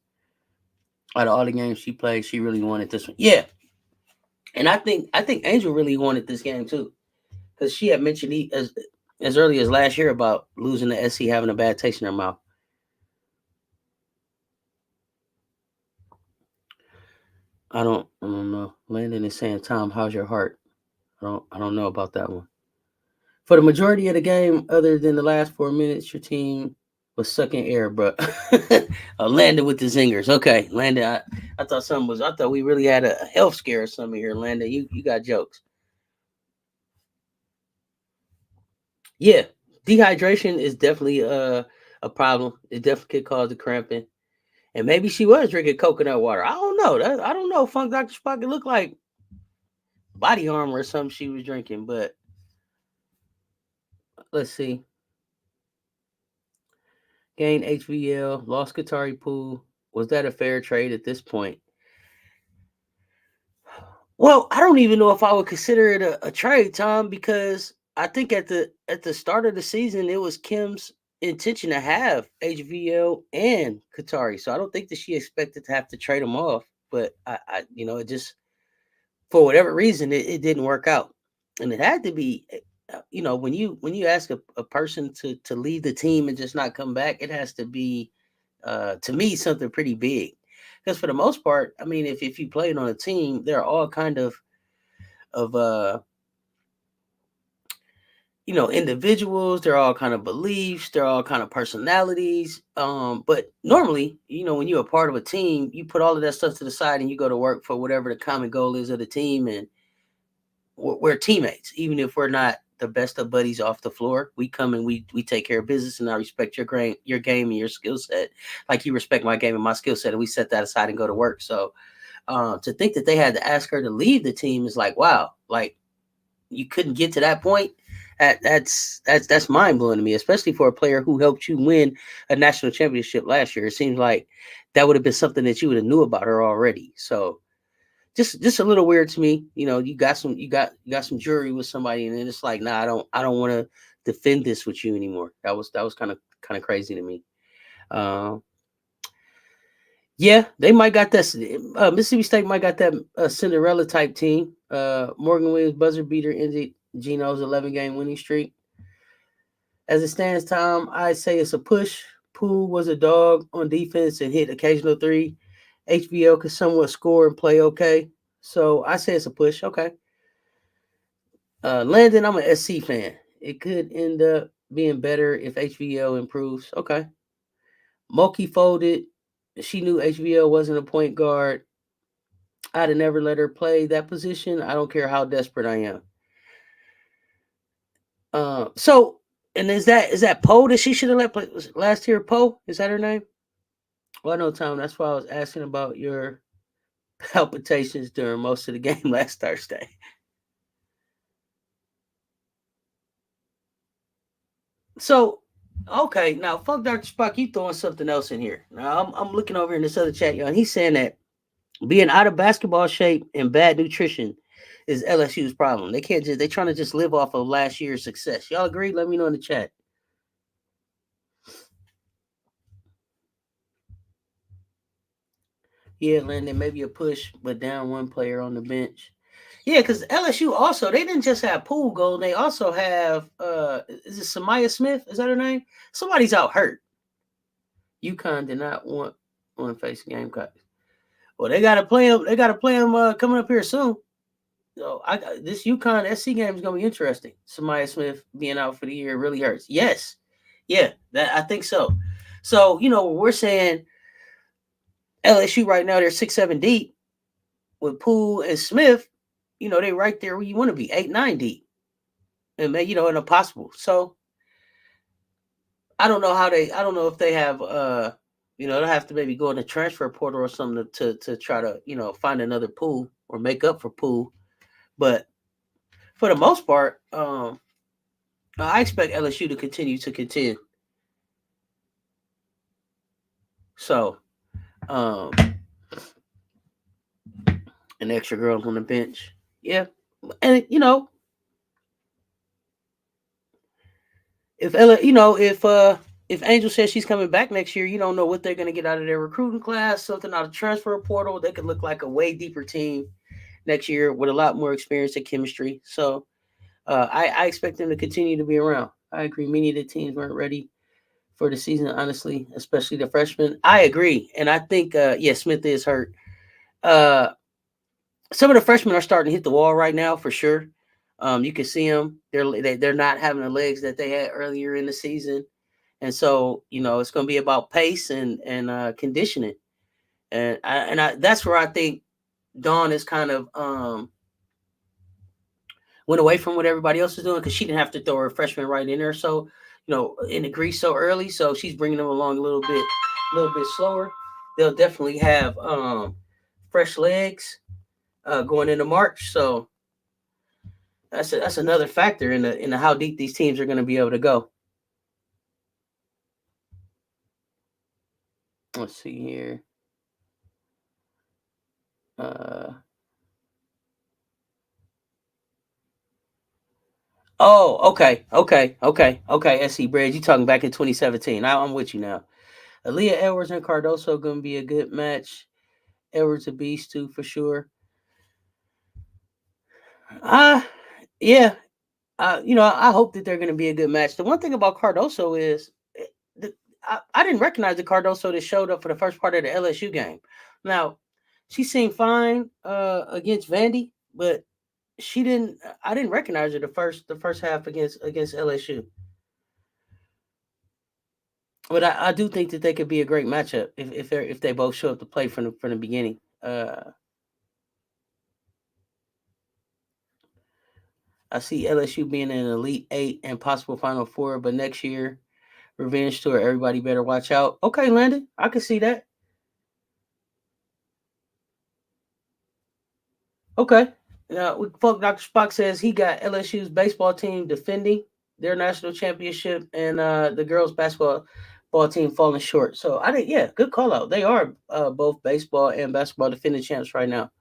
out of all the games she played, she really wanted this one. Yeah. And I think Angel really wanted this game too. Because she had mentioned as early as last year about losing to SC, having a bad taste in her mouth. I don't know. Landon is saying, Tom, how's your heart? I don't know about that one. For the majority of the game, other than the last 4 minutes, your team was sucking air, bro. Landon with the zingers. Okay, Landon, I thought we really had a health scare or something here, Landon. You got jokes. Yeah, dehydration is definitely a problem. It definitely could cause the cramping. And maybe she was drinking coconut water. I don't know. I don't know. Funk Dr. Spock, it looked like body armor or something she was drinking, but let's see. gained HVL, lost Qatari Poole. Was that a fair trade at this point? Well, I don't even know if I would consider it a trade, Tom, because I think at the start of the season it was Kim's intention to have HVL and Qatari. So I don't think that she expected to have to trade them off. But it just for whatever reason it didn't work out. And it had to be when you ask a person to leave the team and just not come back, it has to be to me something pretty big. Because for the most part, I mean, if you played on a team, there are all kind of individuals, they're all kind of beliefs, they're all kind of personalities. But normally, when you're a part of a team, you put all of that stuff to the side and you go to work for whatever the common goal is of the team. And we're teammates, even if we're not the best of buddies off the floor. We come and we take care of business, and I respect your game and your skill set, like you respect my game and my skill set, and we set that aside and go to work. So to think that they had to ask her to leave the team is like, wow, like you couldn't get to that point. That's mind blowing to me, especially for a player who helped you win a national championship last year. It seems like that would have been something that you would have knew about her already. So just a little weird to me. You got some jury with somebody, and then it's like, nah, I don't want to defend this with you anymore. That was kind of crazy to me. Yeah, they might got that. Mississippi State might got that Cinderella type team. Morgan Williams buzzer beater ended Geno's 11-game winning streak. As it stands, Tom, I'd say it's a push. Poole was a dog on defense and hit occasional three. HBL could somewhat score and play okay. So I say it's a push. Okay. Landon, I'm an SC fan. It could end up being better if HVL improves. Okay. Moki folded. She knew HVL wasn't a point guard. I'd have never let her play that position. I don't care how desperate I am. And is that Poe that she should have let play last year? Poe, is that her name? Well, no, Tom. That's why I was asking about your palpitations during most of the game last Thursday. So, okay, now fuck Dr. Spock, you throwing something else in here. Now I'm looking over in this other chat, y'all, and he's saying that being out of basketball shape and bad nutrition is LSU's problem. They're trying to just live off of last year's success. Y'all agree? Let me know in the chat. Yeah, Landon, maybe a push, but down one player on the bench. Yeah, because LSU also, they didn't just have Poole Gold. They also have, is it Samaya Smith? Is that her name? Somebody's out hurt. UConn did not want one face Gamecocks. Well, they got to play them. They got to play them coming up here soon. So this UConn SC game is going to be interesting. Samaya Smith being out for the year really hurts. Yes. Yeah, I think so. So, we're saying LSU right now, they're 6-7 deep with Poole and Smith. They right there where you want to be, 8-9 deep. And, and impossible. So, I don't know if they have, they'll have to maybe go in the transfer portal or something to try to, find another Poole or make up for Poole. But for the most part, I expect LSU to continue to contend. So, an extra girls on the bench. Yeah. And, if Angel says she's coming back next year, you don't know what they're going to get out of their recruiting class, something out of transfer portal. They could look like a way deeper team next year with a lot more experience and chemistry. So I expect them to continue to be around. I agree. Many of the teams weren't ready for the season, honestly, especially the freshmen. I agree. And I think, Smith is hurt. Some of the freshmen are starting to hit the wall right now for sure. You can see them. They're not having the legs that they had earlier in the season. And so, it's going to be about pace and conditioning. And that's where I think Dawn is kind of went away from what everybody else is doing because she didn't have to throw her freshman right in there. So, in the grease so early. So she's bringing them along a little bit slower. They'll definitely have fresh legs going into March. So that's another factor in the how deep these teams are going to be able to go. Let's see here. Oh, okay. SC Bridge, you talking back in 2017. I'm with you now. Aaliyah Edwards and Cardoso going to be a good match. Edwards a beast too, for sure. Yeah. I hope that they're going to be a good match. The one thing about Cardoso is I didn't recognize the Cardoso that showed up for the first part of the LSU game. Now, she seemed fine against Vandy, but I didn't recognize her the first half against LSU. But I do think that they could be a great matchup if they both show up to play from the beginning. I see LSU being an Elite 8 and possible Final Four, but next year, revenge tour, everybody better watch out. Okay, Landon, I can see that. Okay. Now, Dr. Spock says he got LSU's baseball team defending their national championship and the girls' basketball team falling short. So, good call out. They are both baseball and basketball defending champs right now.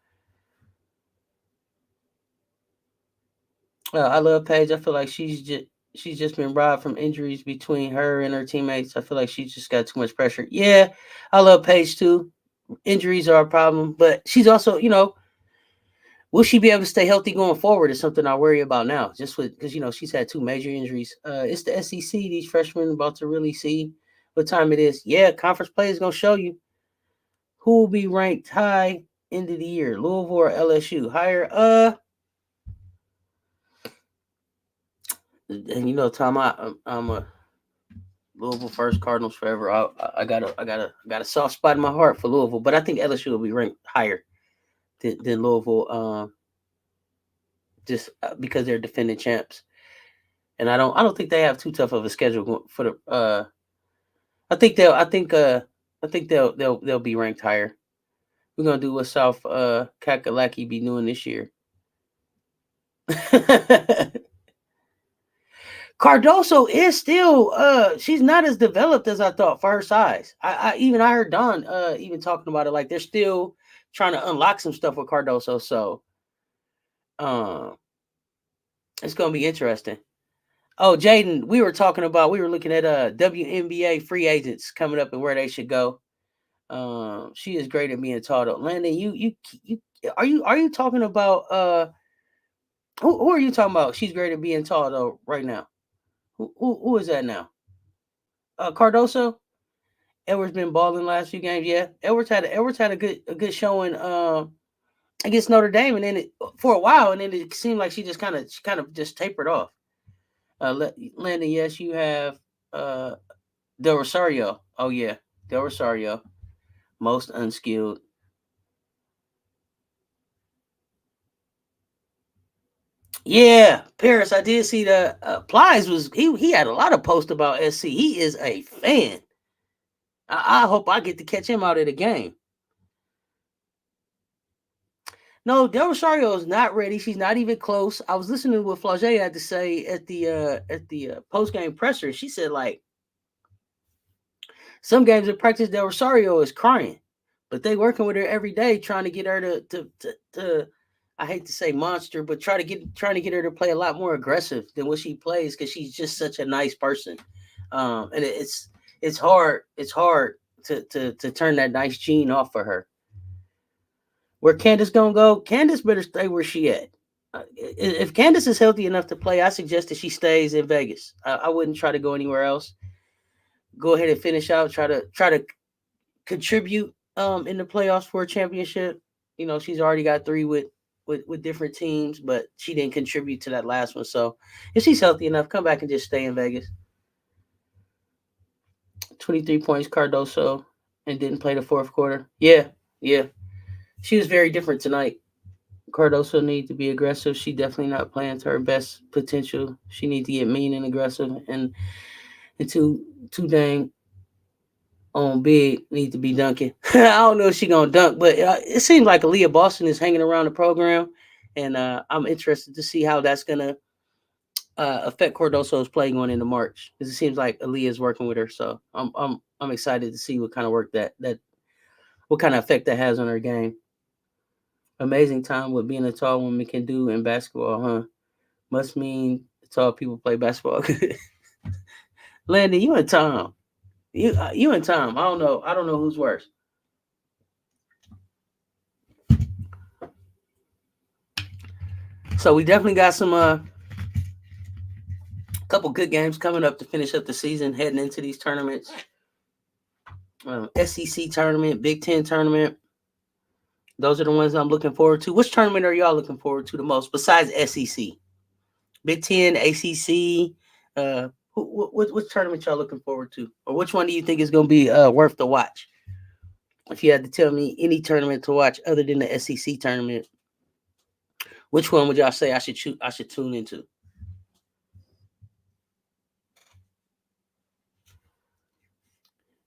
I love Paige. I feel like she's just been robbed from injuries between her and her teammates. I feel like she's just got too much pressure. Yeah, I love Paige too. Injuries are a problem, but she's also, will she be able to stay healthy going forward is something I worry about now, just because, she's had 2 major injuries. It's the SEC. These freshmen about to really see what time it is. Yeah, conference play is going to show you who will be ranked high end of the year, Louisville or LSU. Higher, and Tom, I'm a Louisville first, Cardinals forever. I got a soft spot in my heart for Louisville, but I think LSU will be ranked higher than Louisville, just because they're defending champs, and I don't think they have too tough of a schedule for the. I think they'll be ranked higher. We're gonna do what South Kakalaki be doing this year. Cardoso is still she's not as developed as I thought for her size. I heard Don even talking about it, like they're still trying to unlock some stuff with Cardoso. So it's gonna be interesting. Oh, Jaden, we were looking at WNBA free agents coming up and where they should go. She is great at being taught. Landon, you are you talking about who are you talking about? She's great at being taught right now. Who is that now? Cardoso. Edwards been balling last few games. Yeah, Edwards had a good showing against Notre Dame, and then for a while, and then it seemed like she just kind of just tapered off. Landon, yes, you have Del Rosario. Oh yeah, Del Rosario, most unskilled. Yeah, Paris. I did see the Plies was he had a lot of posts about SC. He is a fan. I hope I get to catch him out at a game. No, Del Rosario is not ready. She's not even close. I was listening to what Flau'jae had to say at the post game presser. She said, like, some games in practice, Del Rosario is crying, but they working with her every day, trying to get her to I hate to say monster, but trying to get her to play a lot more aggressive than what she plays, because she's just such a nice person. And it's hard to turn that nice gene off for her. Where Candace gonna go? Candace better stay where she at. If Candace is healthy enough to play, I suggest that she stays in Vegas. I wouldn't try to go anywhere else. Go ahead and finish out. Try to contribute in the playoffs for a championship. She's already got 3 with different teams, but she didn't contribute to that last one. So if she's healthy enough, come back and just stay in Vegas. 23 points, Cardoso, and didn't play the fourth quarter. Yeah. She was very different tonight. Cardoso needs to be aggressive. She definitely not playing to her best potential. She needs to get mean and aggressive, and too dang on big need to be dunking. I don't know if she's gonna dunk, but it seems like Aaliyah Boston is hanging around the program, and I'm interested to see how that's gonna affect Cardoso's play going into March, because it seems like Aaliyah is working with her. So I'm excited to see what kind of work that what kind of effect that has on her game. Amazing time what being a tall woman can do in basketball, huh? Must mean tall people play basketball good. Landon, you and Tom. You and Tom. I don't know. I don't know who's worse. So we definitely got some couple good games coming up to finish up the season, heading into these tournaments. SEC tournament, Big Ten tournament. Those are the ones I'm looking forward to. Which tournament are y'all looking forward to the most besides SEC? Big Ten, ACC. Which tournament y'all looking forward to, or which one do you think is going to be worth the watch? If you had to tell me any tournament to watch other than the SEC tournament, which one would y'all say I should tune into? You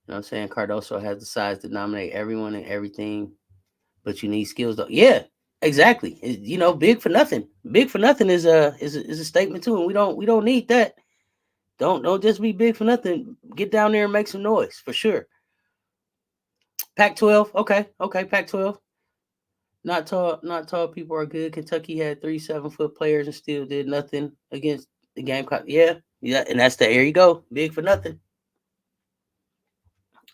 know what I'm saying? Cardoso has the size to dominate everyone and everything, but you need skills though. Yeah, exactly. Big for nothing. Big for nothing is a statement too, and we don't need that. Don't just be big for nothing. Get down there and make some noise for sure. Pac-12, okay, Pac-12. Not tall people are good. Kentucky had 3 7-foot players and still did nothing against the Gamecock. Yeah, and there you go. Big for nothing.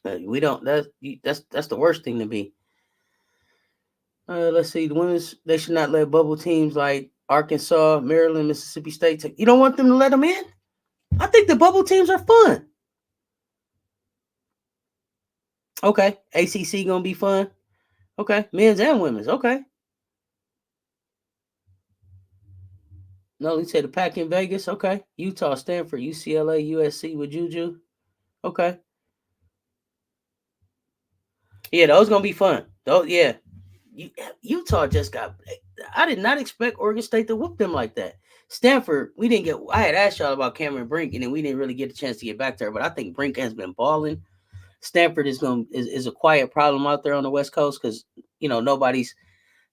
We don't. That's the worst thing to be. Let's see. The women's, they should not let bubble teams like Arkansas, Maryland, Mississippi State. You don't want them to let them in? I think the bubble teams are fun. Okay, ACC gonna be fun. Okay, men's and women's. Okay. No, he said the Pac in Vegas. Okay, Utah, Stanford, UCLA, USC with Juju. Okay. Yeah, those gonna be fun. Those, yeah. Utah just got. I did not expect Oregon State to whoop them like that. Stanford, we didn't get. I had asked y'all about Cameron Brink, and then we didn't really get a chance to get back there. But I think Brink has been balling. Stanford is a quiet problem out there on the West Coast because nobody's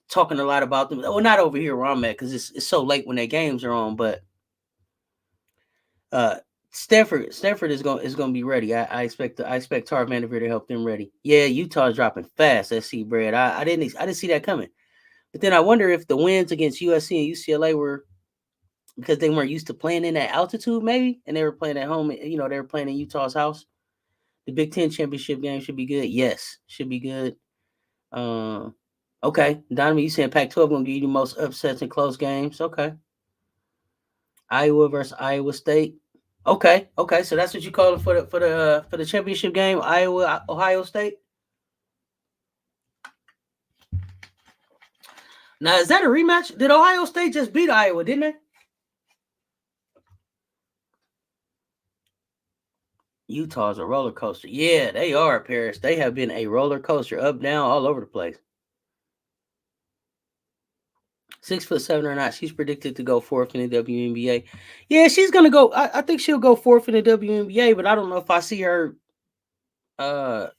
talking a lot about them. Well, not over here where I'm at because it's so late when their games are on. But Stanford is going to be ready. I expect Tar Vanderveer to help them ready. Yeah, Utah's dropping fast. SC Bread. I didn't see that coming. But then I wonder if the wins against USC and UCLA were because they weren't used to playing in that altitude, maybe, and they were playing at home. They were playing in Utah's house. The Big Ten championship game should be good. Yes, should be good. Okay, Donovan, you saying Pac-12 going to give you the most upsets and close games? Okay. Iowa versus Iowa State. Okay. So that's what you call it for the championship game. Iowa, Ohio State. Now is that a rematch? Did Ohio State just beat Iowa? Didn't they? Utah's a roller coaster. Yeah, they are, Paris. They have been a roller coaster, up, down, all over the place. 6'7" or not, she's predicted to go 4th in the WNBA. Yeah, she's gonna go. I think she'll go 4th in the WNBA, but I don't know if I see her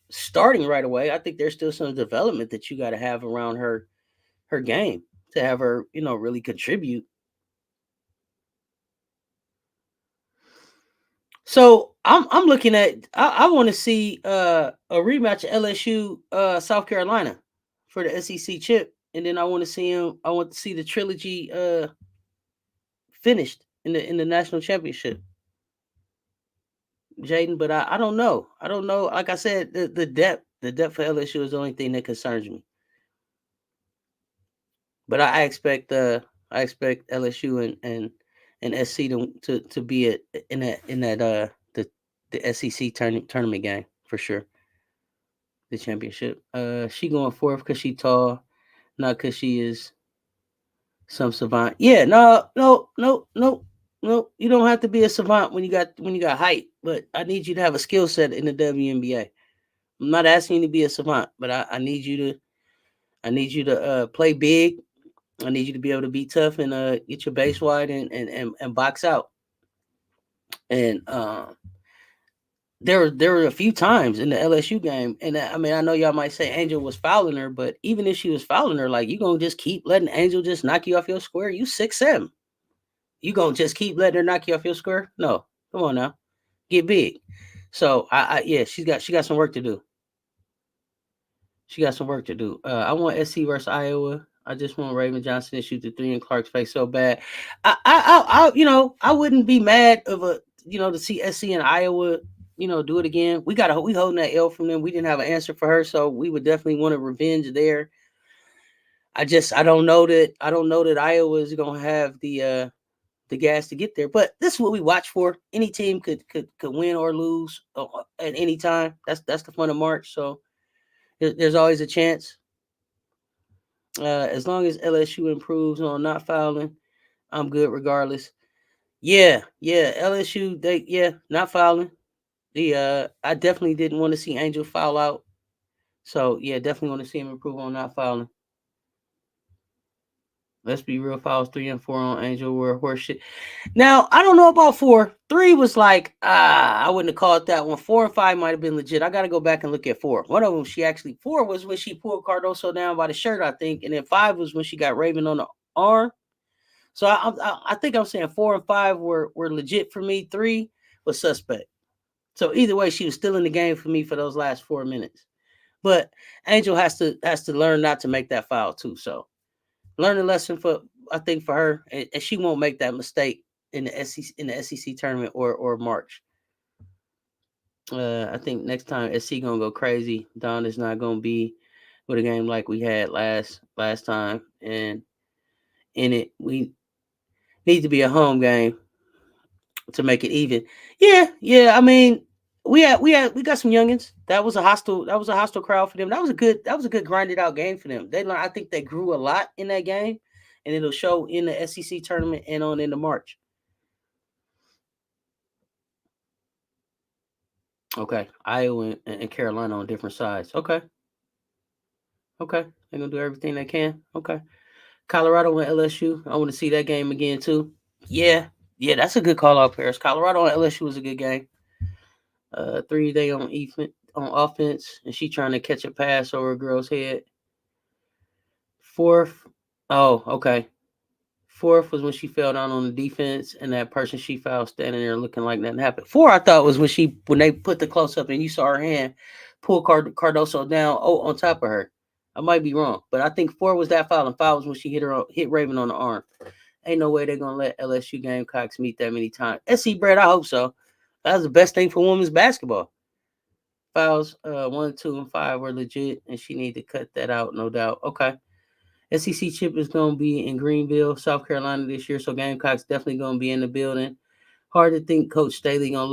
starting right away. I think there's still some development that you got to have around her game to have her, really contribute. So I'm looking at. I want to see a rematch of LSU South Carolina for the SEC chip, and then I want to see the trilogy finished in the national championship. Jaden, but I don't know. I don't know. Like I said, the depth for LSU is the only thing that concerns me. But I expect LSU and SC to be in that the SEC tournament game for sure. The championship. She going 4th because she tall, not because she is some savant. Yeah, no. You don't have to be a savant when you got height, but I need you to have a skill set in the WNBA. I'm not asking you to be a savant, but I need you to play big. I need you to be able to be tough and get your base wide and box out. And there were a few times in the LSU game, and I mean, I know y'all might say Angel was fouling her, but even if she was fouling her, like, you gonna just keep letting Angel just knock you off your square? You 6'7". You gonna just keep letting her knock you off your square? No, come on now, get big. So yeah, she got some work to do. She got some work to do. I want SC versus Iowa. I just want Raven Johnson to shoot the three in Clark's face so bad. I wouldn't be mad of to see SC and Iowa, do it again. We holding that L from them. We didn't have an answer for her, so we would definitely want a revenge there. I don't know that Iowa is gonna have the gas to get there, but this is what we watch for. Any team could win or lose at any time. That's the fun of March. So there's always a chance. As long as LSU improves on not fouling, I'm good regardless. Yeah, LSU, not fouling. I definitely didn't want to see Angel foul out. So yeah, definitely want to see him improve on not fouling. Let's be real, fouls 3 and 4 on Angel were horse shit. Now, I don't know about 4. 3 was like, I wouldn't have called that one. 4 and 5 might have been legit. I got to go back and look at 4. One of them, 4 was when she pulled Cardoso down by the shirt, I think. And then 5 was when she got Raven on the arm. So I think I'm saying 4 and 5 were legit for me. 3 was suspect. So either way, she was still in the game for me for those last 4 minutes. But Angel has to learn not to make that foul too. So learn a lesson for her, and she won't make that mistake in the SEC tournament or March. I think next time SC gonna go crazy. Don is not gonna be with a game like we had last time, and in it we need to be a home game to make it even. Yeah. I mean, we got some youngins. That was a hostile crowd for them. That was a good grinded out game for them. I think they grew a lot in that game, and it'll show in the SEC tournament and on into March. Okay, Iowa and Carolina on different sides. Okay, they're gonna do everything they can. Okay, Colorado and LSU. I want to see that game again too. Yeah, that's a good call out, Paris. Colorado and LSU was a good game. 3 day on offense, and she trying to catch a pass over a girl's head. 4th, okay. 4th was when she fell down on the defense, and that person she fouled standing there looking like nothing happened. 4, I thought, was when they put the close up and you saw her hand pull Cardoso down on top of her. I might be wrong, but I think 4 was that foul, and 5 was when she hit Raven on the arm. Ain't no way they're gonna let LSU Gamecocks meet that many times. SC Brett, I hope so. That was the best thing for women's basketball. Fouls 1, 2, and 5 were legit, and she need to cut that out, no doubt. Okay. SEC chip is going to be in Greenville, South Carolina this year, so Gamecocks definitely going to be in the building. Hard to think Coach Staley going to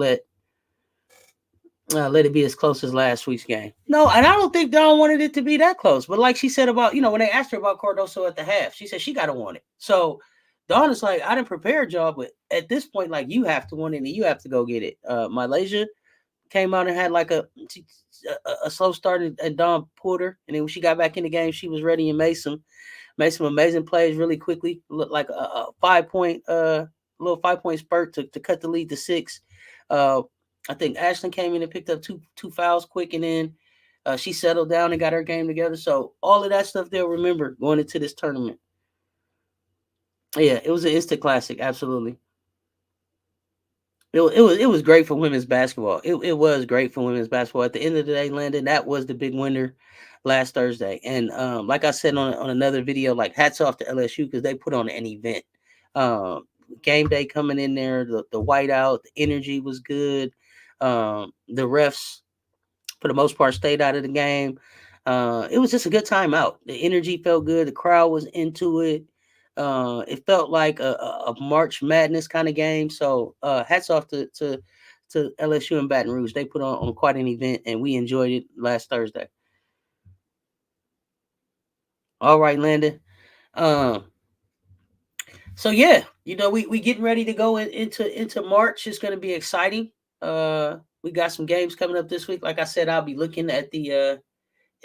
let it be as close as last week's game. No, and I don't think Dawn wanted it to be that close. But like she said about, when they asked her about Cardoso at the half, she said she got to want it. So Dawn is like, I didn't prepare y'all, but at this point, like, you have to want it and you have to go get it. Malaysia came out and had like a slow start, and Dawn pulled her. And then when she got back in the game, she was ready and made some amazing plays really quickly. Looked like a 5-point little 5-point spurt to cut the lead to 6. I think Ashlyn came in and picked up two fouls quick, and then she settled down and got her game together. So all of that stuff they'll remember going into this tournament. Yeah, it was an instant classic. Absolutely. It was great for women's basketball. It was great for women's basketball. At the end of the day, Landon, that was the big winner last Thursday. And like I said on another video, like, hats off to LSU because they put on an event. Game day coming in there, the whiteout, the energy was good. The refs, for the most part, stayed out of the game. It was just a good time out. The energy felt good. The crowd was into it. It felt like a March Madness kind of game. So hats off to LSU and Baton Rouge. They put on quite an event, and we enjoyed it last Thursday. All right, Landon. So yeah, we getting ready to go into March. It's going to be exciting. We got some games coming up this week. Like I said, I'll be looking at the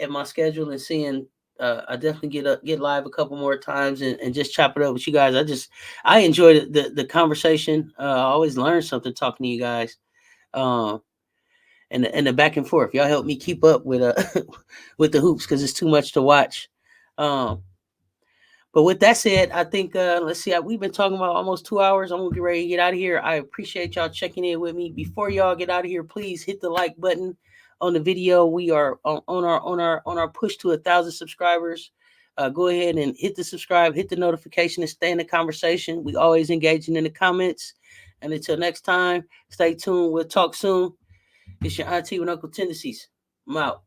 at my schedule and seeing. I definitely get live a couple more times and just chop it up with you guys. I enjoyed the conversation. I always learn something talking to you guys. And the back and forth. Y'all help me keep up with with the hoops because it's too much to watch. But But with that said, I think let's see. We've been talking about almost 2 hours. I'm gonna get ready to get out of here. I appreciate y'all checking in with me. Before y'all get out of here, please hit the like button on the video. We are on our push to 1,000 subscribers. Go ahead and hit the subscribe, hit the notification, and stay in the conversation. We always engaging in the comments. And until next time, stay tuned. We'll talk soon. It's your auntie with Uncle Tendencies. I'm out.